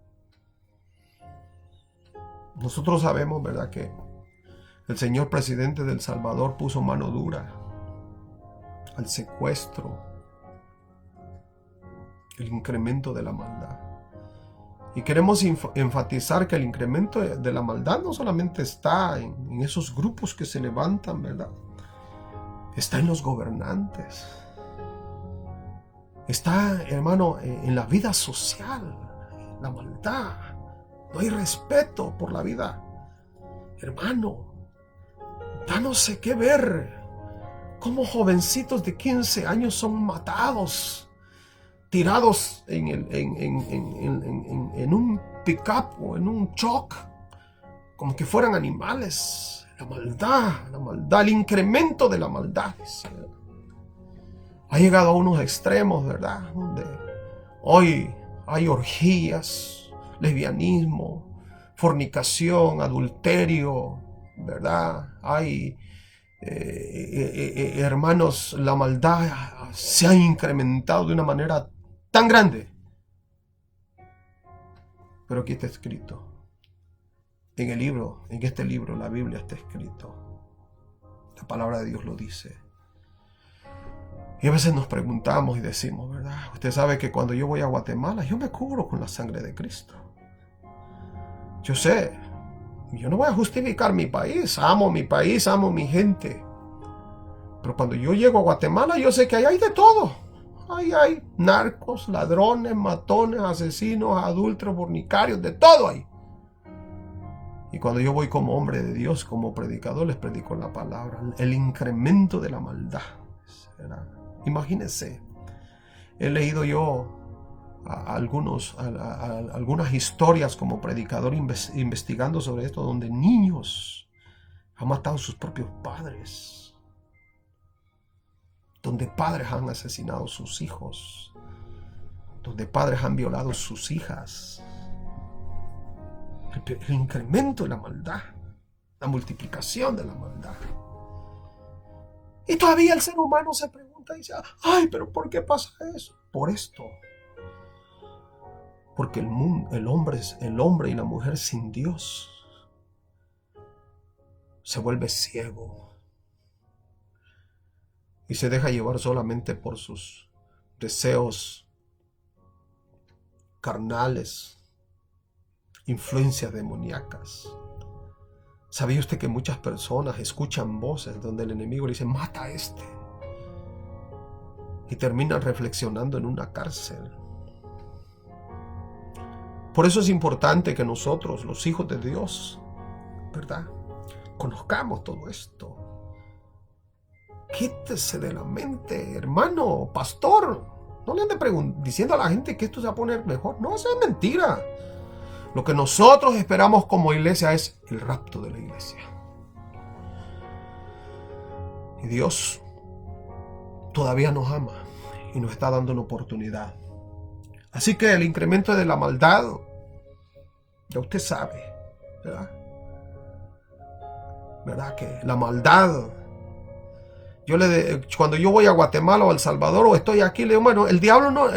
Nosotros sabemos, ¿verdad?, que el señor presidente de El Salvador puso mano dura al secuestro, el incremento de la maldad. Y queremos enfatizar que el incremento de la maldad no solamente está en esos grupos que se levantan, ¿verdad? Está en los gobernantes. Está, hermano, en la vida social, la maldad. No hay respeto por la vida. Hermano, da no sé qué ver cómo jovencitos de 15 años son matados, tirados en un pick-up o en un truck, como que fueran animales. La maldad, el incremento de la maldad. Ha llegado a unos extremos, ¿verdad? Donde hoy hay orgías, lesbianismo, fornicación, adulterio, ¿verdad? Hay, hermanos, la maldad se ha incrementado de una manera tan grande. Pero aquí está escrito, en este libro, la Biblia está escrito. La palabra de Dios lo dice. Y a veces nos preguntamos y decimos, ¿verdad? Usted sabe que cuando yo voy a Guatemala, yo me cubro con la sangre de Cristo. Yo sé, yo no voy a justificar mi país, amo mi gente. Pero cuando yo llego a Guatemala, yo sé que ahí hay de todo. Ahí hay narcos, ladrones, matones, asesinos, adúlteros, fornicarios, de todo ahí. Y cuando yo voy como hombre de Dios, como predicador, les predico la palabra, el incremento de la maldad. ¿Verdad? Imagínense, he leído yo algunas historias como predicador investigando sobre esto, donde niños han matado a sus propios padres, donde padres han asesinado a sus hijos, donde padres han violado a sus hijas. El incremento de la maldad. la multiplicación de la maldad. Y todavía el ser humano se pregunta y dice, ay, pero ¿por qué pasa eso? Por esto. Porque el hombre y la mujer sin Dios se vuelve ciego y se deja llevar solamente por sus deseos carnales, influencias demoníacas. ¿Sabía usted que muchas personas escuchan voces donde el enemigo le dice, mata a este? Y terminan reflexionando en una cárcel. Por eso es importante que nosotros, los hijos de Dios, ¿verdad?, conozcamos todo esto. Quítese de la mente, hermano, pastor. No le ande diciendo a la gente que esto se va a poner mejor. No, eso es mentira. Lo que nosotros esperamos como iglesia es el rapto de la iglesia. Y Dios todavía nos ama y nos está dando una oportunidad. Así que el incremento de la maldad, ya usted sabe, ¿verdad? ¿Verdad? Que la maldad, cuando yo voy a Guatemala o a El Salvador o estoy aquí, le digo, bueno, el diablo no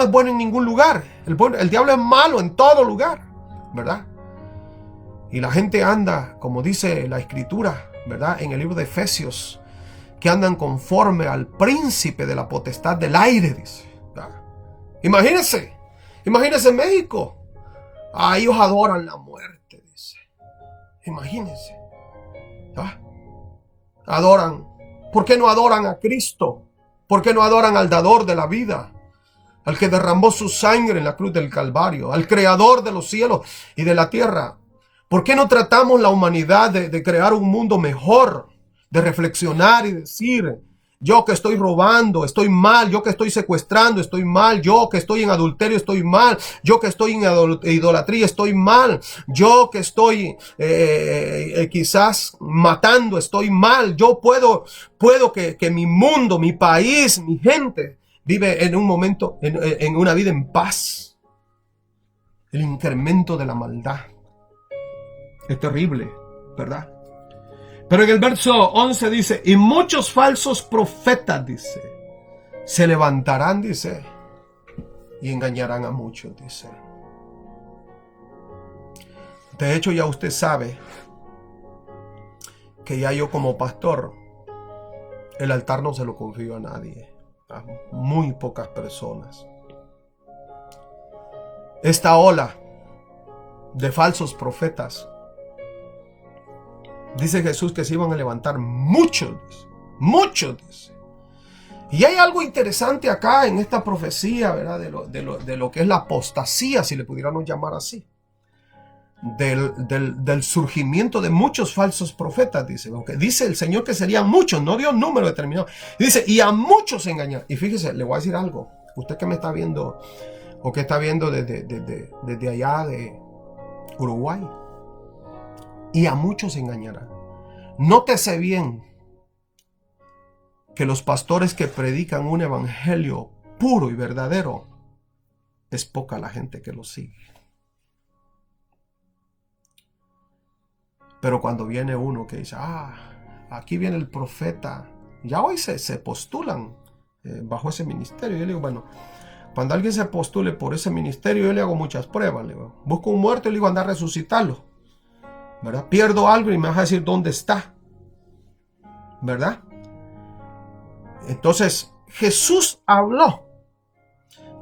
es bueno en ningún lugar. El diablo es malo en todo lugar, ¿verdad? Y la gente anda, como dice la Escritura, ¿verdad?, en el libro de Efesios, que andan conforme al príncipe de la potestad del aire, dice, ¿verdad? Imagínense México. Ellos adoran la muerte, dice. Imagínense. ¿Ah? Adoran. ¿Por qué no adoran a Cristo? ¿Por qué no adoran al dador de la vida? Al que derramó su sangre en la cruz del Calvario, al creador de los cielos y de la tierra. ¿Por qué no tratamos la humanidad de crear un mundo mejor? De reflexionar y decir, yo que estoy robando, estoy mal. Yo que estoy secuestrando, estoy mal. Yo que estoy en adulterio, estoy mal. Yo que estoy en idolatría, estoy mal. Yo que estoy quizás matando, estoy mal. Yo puedo que mi mundo, mi país, mi gente vive en un momento, en una vida en paz. El incremento de la maldad es terrible, ¿verdad? Pero en el verso 11 dice, y muchos falsos profetas, dice, se levantarán, dice, y engañarán a muchos, dice. De hecho, ya usted sabe que ya yo como pastor, el altar no se lo confío a nadie, a muy pocas personas. Esta ola de falsos profetas, dice Jesús que se iban a levantar muchos, dice. Y hay algo interesante acá en esta profecía, ¿verdad? De lo que es la apostasía, si le pudiéramos llamar así. Del surgimiento de muchos falsos profetas, dice. Aunque dice el Señor que serían muchos, no dio un número determinado. Y dice, y a muchos engañar. Y fíjese, le voy a decir algo. Usted que me está viendo, o que está viendo desde allá de Uruguay. Y a muchos engañarán. Nótese bien que los pastores que predican un evangelio puro y verdadero, es poca la gente que lo sigue. Pero cuando viene uno que dice, aquí viene el profeta, ya hoy se postulan bajo ese ministerio. Yo le digo, bueno, cuando alguien se postule por ese ministerio, yo le hago muchas pruebas. Le digo, busco un muerto y le digo, anda a resucitarlo, ¿verdad? Pierdo algo y me vas a decir dónde está, ¿verdad? Entonces Jesús habló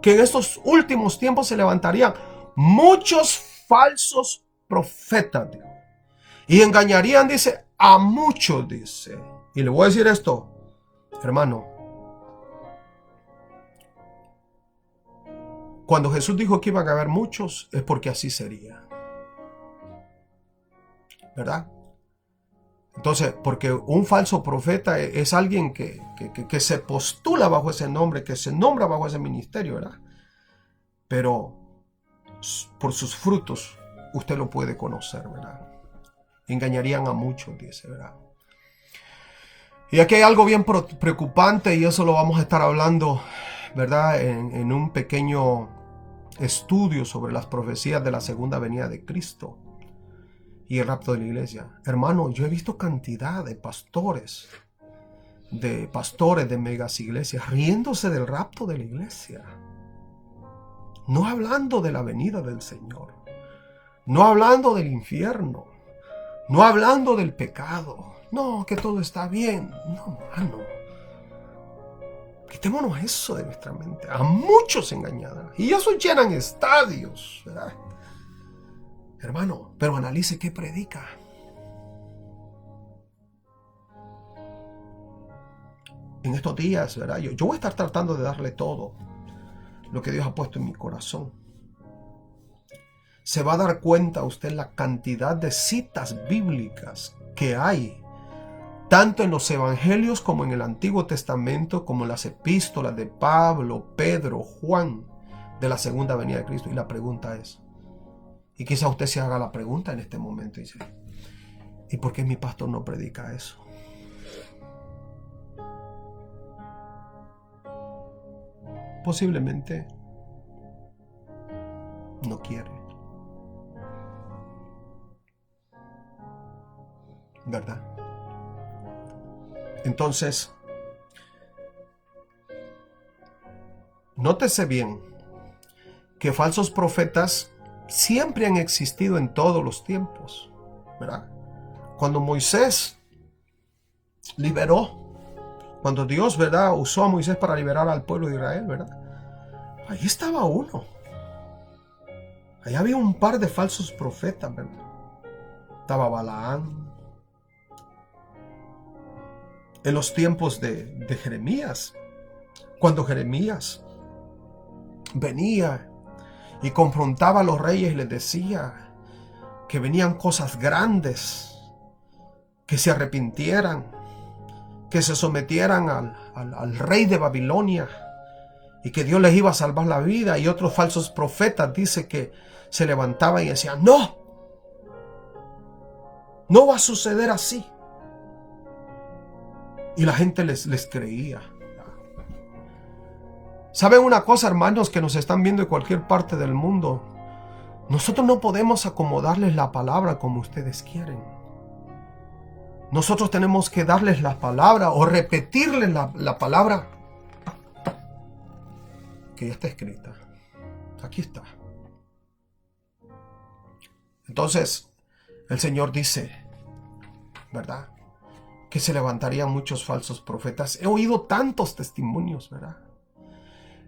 que en estos últimos tiempos se levantarían muchos falsos profetas, digo, y engañarían, dice, a muchos, dice. Y le voy a decir esto, hermano. Cuando Jesús dijo que iban a haber muchos, es porque así sería, ¿verdad? Entonces, porque un falso profeta es alguien que se postula bajo ese nombre, que se nombra bajo ese ministerio, ¿verdad? Pero por sus frutos usted lo puede conocer, ¿verdad? Engañarían a muchos, dice, ¿verdad? Y aquí hay algo bien preocupante, y eso lo vamos a estar hablando, ¿verdad? En un pequeño estudio sobre las profecías de la segunda venida de Cristo. y el rapto de la iglesia. Hermano, yo he visto cantidad de pastores de megas iglesias riéndose del rapto de la iglesia. No hablando de la venida del Señor. No hablando del infierno. No hablando del pecado. No, que todo está bien. No, hermano. Quitémonos eso de nuestra mente. A muchos engañadas. Y eso llenan estadios, ¿verdad? Hermano, pero analice qué predica. En estos días, ¿verdad? Yo voy a estar tratando de darle todo lo que Dios ha puesto en mi corazón. Se va a dar cuenta usted la cantidad de citas bíblicas que hay, tanto en los evangelios como en el Antiguo Testamento, como en las epístolas de Pablo, Pedro, Juan, de la segunda venida de Cristo. Y la pregunta es, y quizá usted se haga la pregunta en este momento y dice, ¿y por qué mi pastor no predica eso? Posiblemente no quiere, ¿verdad? Entonces, nótese bien que falsos profetas siempre han existido en todos los tiempos, ¿verdad? Cuando Moisés liberó, cuando Dios, ¿verdad?, usó a Moisés para liberar al pueblo de Israel, ¿verdad? Ahí estaba uno. Ahí había un par de falsos profetas, ¿verdad? Estaba Balaán. En los tiempos de Jeremías, cuando Jeremías venía y confrontaba a los reyes y les decía que venían cosas grandes, que se arrepintieran, que se sometieran al rey de Babilonia y que Dios les iba a salvar la vida. Y otros falsos profetas dice que se levantaban y decían, no va a suceder así. Y la gente les creía. ¿Saben una cosa, hermanos, que nos están viendo de cualquier parte del mundo? Nosotros no podemos acomodarles la palabra como ustedes quieren. Nosotros tenemos que darles la palabra o repetirles la palabra que ya está escrita. Aquí está. Entonces, el Señor dice, ¿verdad?, que se levantarían muchos falsos profetas. He oído tantos testimonios, ¿verdad?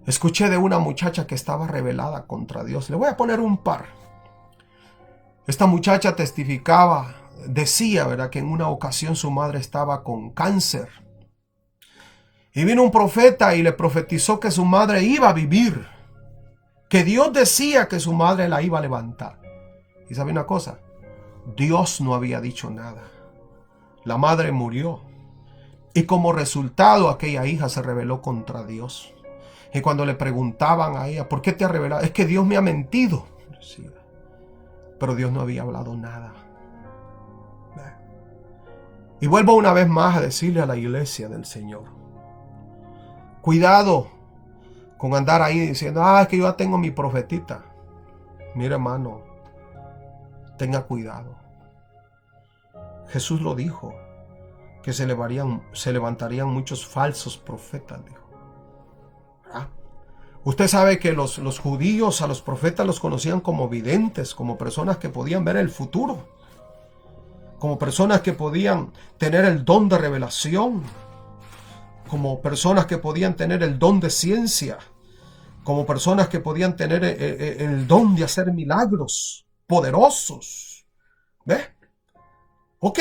Escuché de una muchacha que estaba rebelada contra Dios. Le voy a poner un par. Esta muchacha testificaba, decía, ¿verdad?, que en una ocasión su madre estaba con cáncer. Y vino un profeta y le profetizó que su madre iba a vivir. Que Dios decía que su madre la iba a levantar. ¿Y sabe una cosa? Dios no había dicho nada. La madre murió. Y como resultado aquella hija se rebeló contra Dios. Y cuando le preguntaban a ella, ¿por qué te has rebelado? Es que Dios me ha mentido, decía. Pero Dios no había hablado nada. Y vuelvo una vez más a decirle a la iglesia del Señor, cuidado con andar ahí diciendo, es que yo ya tengo mi profetita. Mira, hermano, tenga cuidado. Jesús lo dijo, que se levantarían muchos falsos profetas, dijo. ¿Verdad? Usted sabe que los judíos a los profetas los conocían como videntes, como personas que podían ver el futuro, como personas que podían tener el don de revelación, como personas que podían tener el don de ciencia, como personas que podían tener el don de hacer milagros poderosos. ¿Ve? Ok,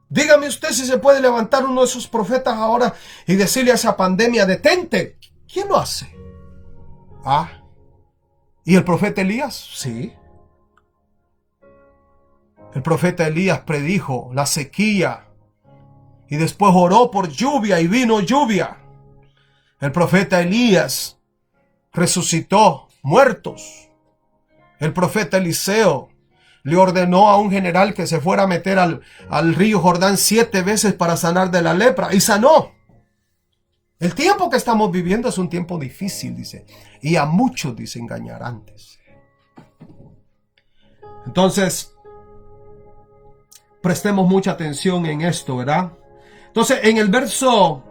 dígame usted si se puede levantar uno de esos profetas ahora y decirle a esa pandemia, detente. ¿Quién lo hace? ¿Y el profeta Elías? Sí. El profeta Elías predijo la sequía y después oró por lluvia y vino lluvia. El profeta Elías resucitó muertos. El profeta Eliseo le ordenó a un general que se fuera a meter al río Jordán 7 veces para sanar de la lepra y sanó. El tiempo que estamos viviendo es un tiempo difícil, dice, y a muchos, dice, engañarán. Entonces, prestemos mucha atención en esto, ¿verdad? Entonces, en el verso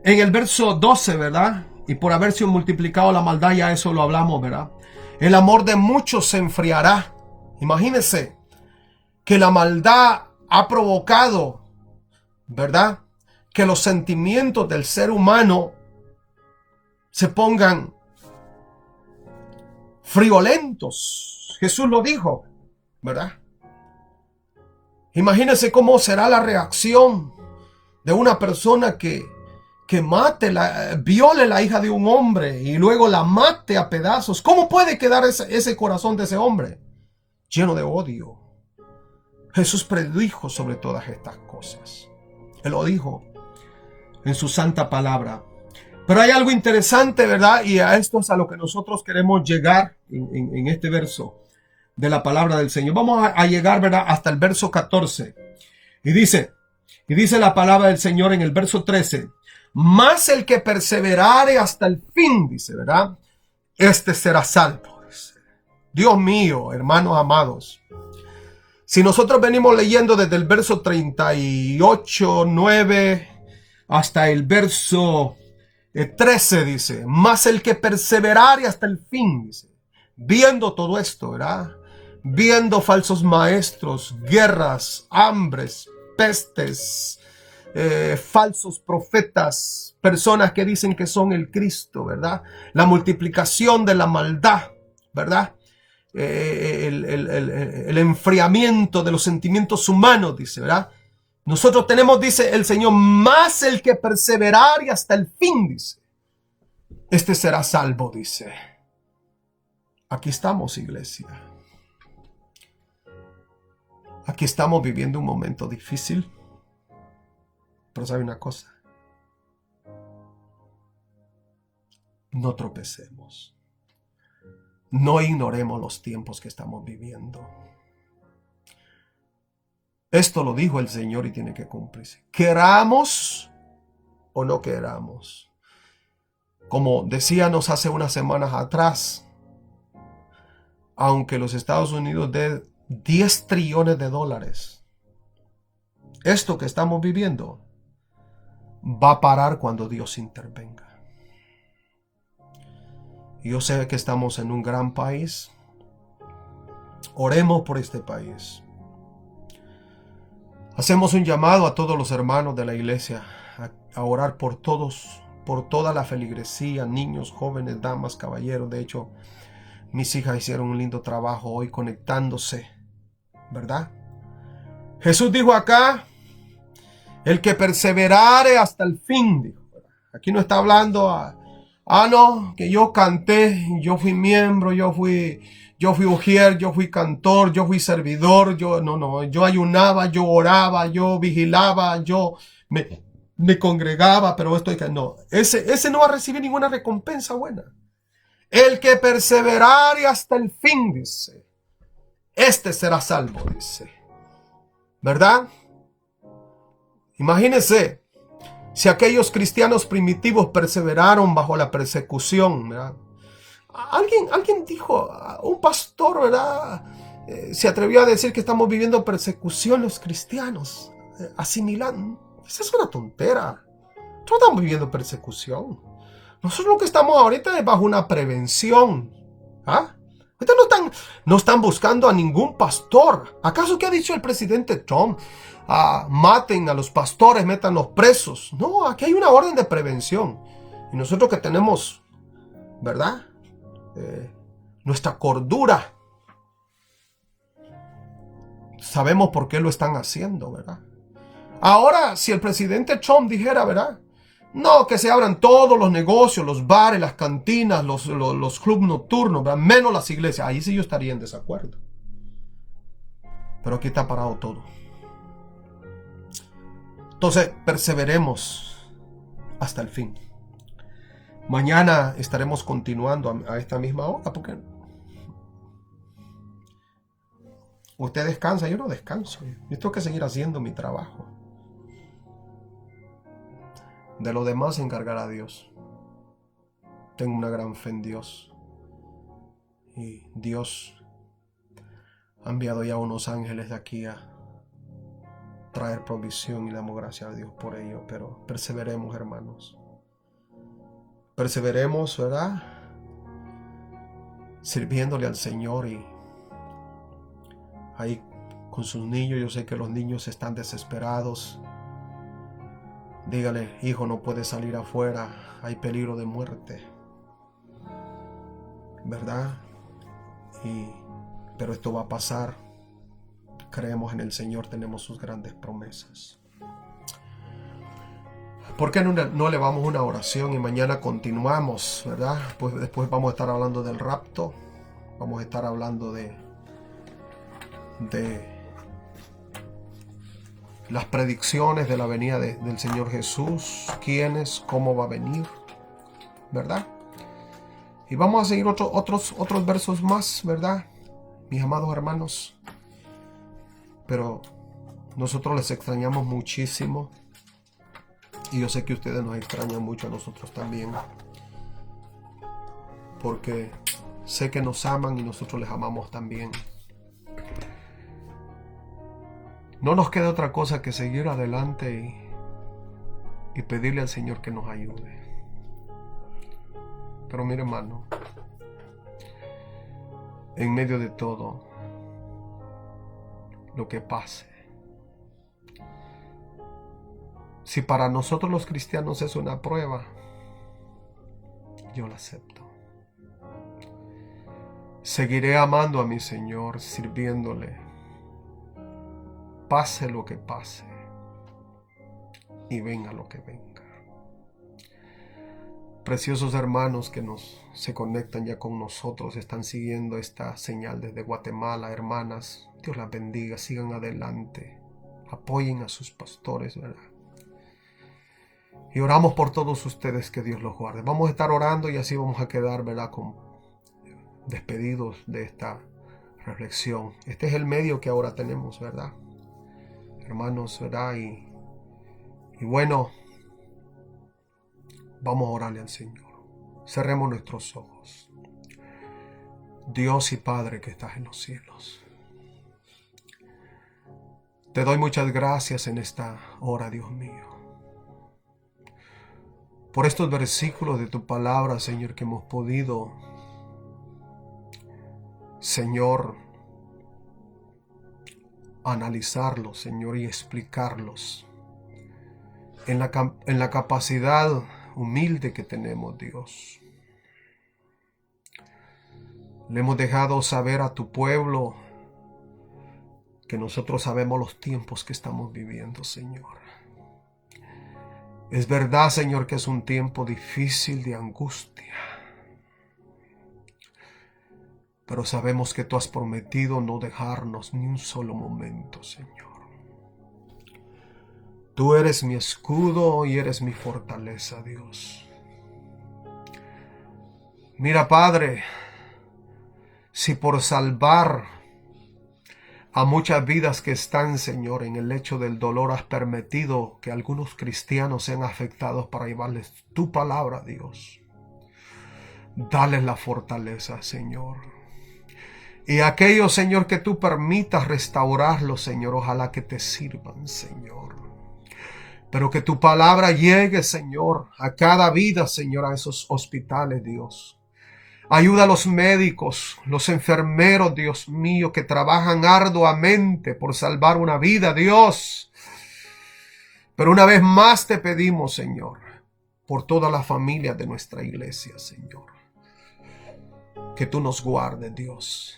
12, ¿verdad? Y por haberse multiplicado la maldad, ya eso lo hablamos, ¿verdad? El amor de muchos se enfriará. Imagínense que la maldad ha provocado, ¿verdad?, que los sentimientos del ser humano se pongan friolentos. Jesús lo dijo, ¿verdad? Imagínense cómo será la reacción de una persona que viole la hija de un hombre y luego la mate a pedazos. ¿Cómo puede quedar ese corazón de ese hombre? Lleno de odio. Jesús predijo sobre todas estas cosas. Él lo dijo en su santa palabra. Pero hay algo interesante, ¿verdad? Y a esto es a lo que nosotros queremos llegar en este verso de la palabra del Señor. Vamos a llegar, ¿verdad?, hasta el verso 14. Y dice la palabra del Señor en el verso 13. Mas el que perseverare hasta el fin, dice, ¿verdad?, este será salvo. Dice. Dios mío, hermanos amados. Si nosotros venimos leyendo desde el verso 38, 9, hasta el verso 13, dice, mas el que perseverare hasta el fin, dice, viendo todo esto, ¿verdad?, viendo falsos maestros, guerras, hambres, pestes, falsos profetas, personas que dicen que son el Cristo, ¿verdad?, la multiplicación de la maldad, ¿verdad?, el enfriamiento de los sentimientos humanos, dice, ¿verdad? Nosotros tenemos, dice el Señor, más el que perseverare hasta el fin, dice, este será salvo, dice. Aquí estamos, iglesia. Aquí estamos viviendo un momento difícil. Pero sabe una cosa. No tropecemos. No ignoremos los tiempos que estamos viviendo. Esto lo dijo el Señor y tiene que cumplirse. Queramos o no queramos. Como decíamos hace unas semanas atrás, aunque los Estados Unidos den 10 trillones de dólares, esto que estamos viviendo va a parar cuando Dios intervenga. Yo sé que estamos en un gran país. Oremos por este país. Hacemos un llamado a todos los hermanos de la iglesia a orar por todos, por toda la feligresía, niños, jóvenes, damas, caballeros. De hecho, mis hijas hicieron un lindo trabajo hoy conectándose, ¿verdad? Jesús dijo acá, el que perseverare hasta el fin, dijo. Aquí no está hablando no, que yo canté, yo fui miembro, yo fui ujier, yo fui cantor, yo fui servidor, yo ayunaba, yo oraba, yo vigilaba, yo me congregaba, pero ese no va a recibir ninguna recompensa buena. El que perseverare hasta el fin, dice, este será salvo, dice. ¿Verdad? Imagínense, si aquellos cristianos primitivos perseveraron bajo la persecución, ¿verdad? Alguien dijo, un pastor, ¿verdad?, se atrevió a decir que estamos viviendo persecución los cristianos, asimilando. Esa es una tontera. Nosotros estamos viviendo persecución. Nosotros lo que estamos ahorita es bajo una prevención. ¿Ah? Ahorita no están buscando a ningún pastor. ¿Acaso qué ha dicho el presidente Trump? Maten a los pastores, métanlos presos. No, aquí hay una orden de prevención. Y nosotros que tenemos, ¿verdad?, nuestra cordura, sabemos por qué lo están haciendo, ¿verdad? Ahora, si el presidente Trump dijera, ¿verdad?, no, que se abran todos los negocios, los bares, las cantinas, los clubes nocturnos, ¿verdad?, menos las iglesias, ahí sí yo estaría en desacuerdo. Pero aquí está parado todo. Entonces, perseveremos hasta el fin. Mañana estaremos continuando a esta misma hora, porque usted descansa, yo no descanso. Yo tengo que seguir haciendo mi trabajo. De lo demás se encargará Dios. Tengo una gran fe en Dios. Y Dios ha enviado ya unos ángeles de aquí a traer provisión y le damos gracias a Dios por ello. Pero perseveremos, hermanos. Perseveremos, ¿verdad? Sirviéndole al Señor y ahí con sus niños. Yo sé que los niños están desesperados. Dígale, hijo, no puedes salir afuera, hay peligro de muerte, ¿verdad? Pero esto va a pasar. Creemos en el Señor, tenemos sus grandes promesas. ¿Por qué no elevamos una oración y mañana continuamos, ¿verdad? Pues después vamos a estar hablando del rapto, vamos a estar hablando de las predicciones de la venida del Señor Jesús, quiénes, cómo va a venir, ¿verdad? Y vamos a seguir otros versos más, ¿verdad? Mis amados hermanos. Pero nosotros les extrañamos muchísimo. Y yo sé que ustedes nos extrañan mucho a nosotros también. Porque sé que nos aman y nosotros les amamos también. No nos queda otra cosa que seguir adelante y pedirle al Señor que nos ayude. Pero mire, hermano, en medio de todo lo que pase, si para nosotros los cristianos es una prueba, yo la acepto. Seguiré amando a mi Señor, sirviéndole, pase lo que pase y venga lo que venga. Preciosos hermanos que se conectan ya con nosotros, están siguiendo esta señal desde Guatemala, hermanas, Dios las bendiga, sigan adelante, apoyen a sus pastores, ¿verdad? Y oramos por todos ustedes, que Dios los guarde. Vamos a estar orando y así vamos a quedar, ¿verdad?, despedidos de esta reflexión. Este es el medio que ahora tenemos, ¿verdad, hermanos? ¿Verdad? Y bueno, vamos a orarle al Señor. Cerremos nuestros ojos. Dios y Padre que estás en los cielos, te doy muchas gracias en esta hora, Dios mío, por estos versículos de tu palabra, Señor, que hemos podido, Señor, analizarlos, Señor, y explicarlos en la capacidad humilde que tenemos, Dios. Le hemos dejado saber a tu pueblo que nosotros sabemos los tiempos que estamos viviendo, Señor. Es verdad, Señor, que es un tiempo difícil de angustia, pero sabemos que tú has prometido no dejarnos ni un solo momento, Señor. Tú eres mi escudo y eres mi fortaleza, Dios. Mira, Padre, si por salvar a muchas vidas que están, Señor, en el lecho del dolor, has permitido que algunos cristianos sean afectados para llevarles tu palabra, Dios, dales la fortaleza, Señor. Y aquellos, Señor, que tú permitas restaurarlos, Señor, ojalá que te sirvan, Señor. Pero que tu palabra llegue, Señor, a cada vida, Señor, a esos hospitales, Dios. Ayuda a los médicos, los enfermeros, Dios mío, que trabajan arduamente por salvar una vida, Dios. Pero una vez más te pedimos, Señor, por toda la familia de nuestra iglesia, Señor, que tú nos guardes, Dios.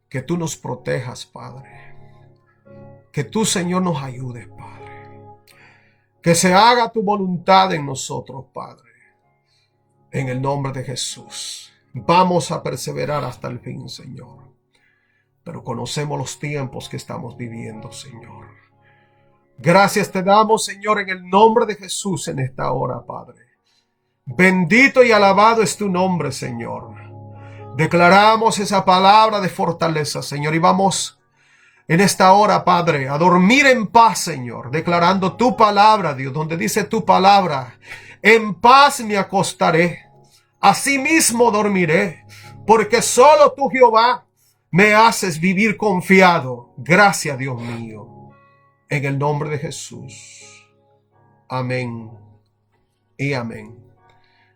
Que tú nos protejas, Padre. Que tú, Señor, nos ayudes, Padre. Que se haga tu voluntad en nosotros, Padre. En el nombre de Jesús. Vamos a perseverar hasta el fin, Señor. Pero conocemos los tiempos que estamos viviendo, Señor. Gracias te damos, Señor, en el nombre de Jesús en esta hora, Padre. Bendito y alabado es tu nombre, Señor. Declaramos esa palabra de fortaleza, Señor, y vamos en esta hora, Padre, a dormir en paz, Señor, declarando tu palabra, Dios, donde dice tu palabra: en paz me acostaré, asimismo dormiré, porque solo tú, Jehová, me haces vivir confiado. Gracias, Dios mío. En el nombre de Jesús. Amén y amén.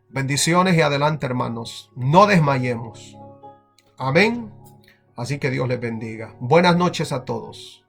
Bendiciones y adelante, hermanos. No desmayemos. Amén. Así que Dios les bendiga. Buenas noches a todos.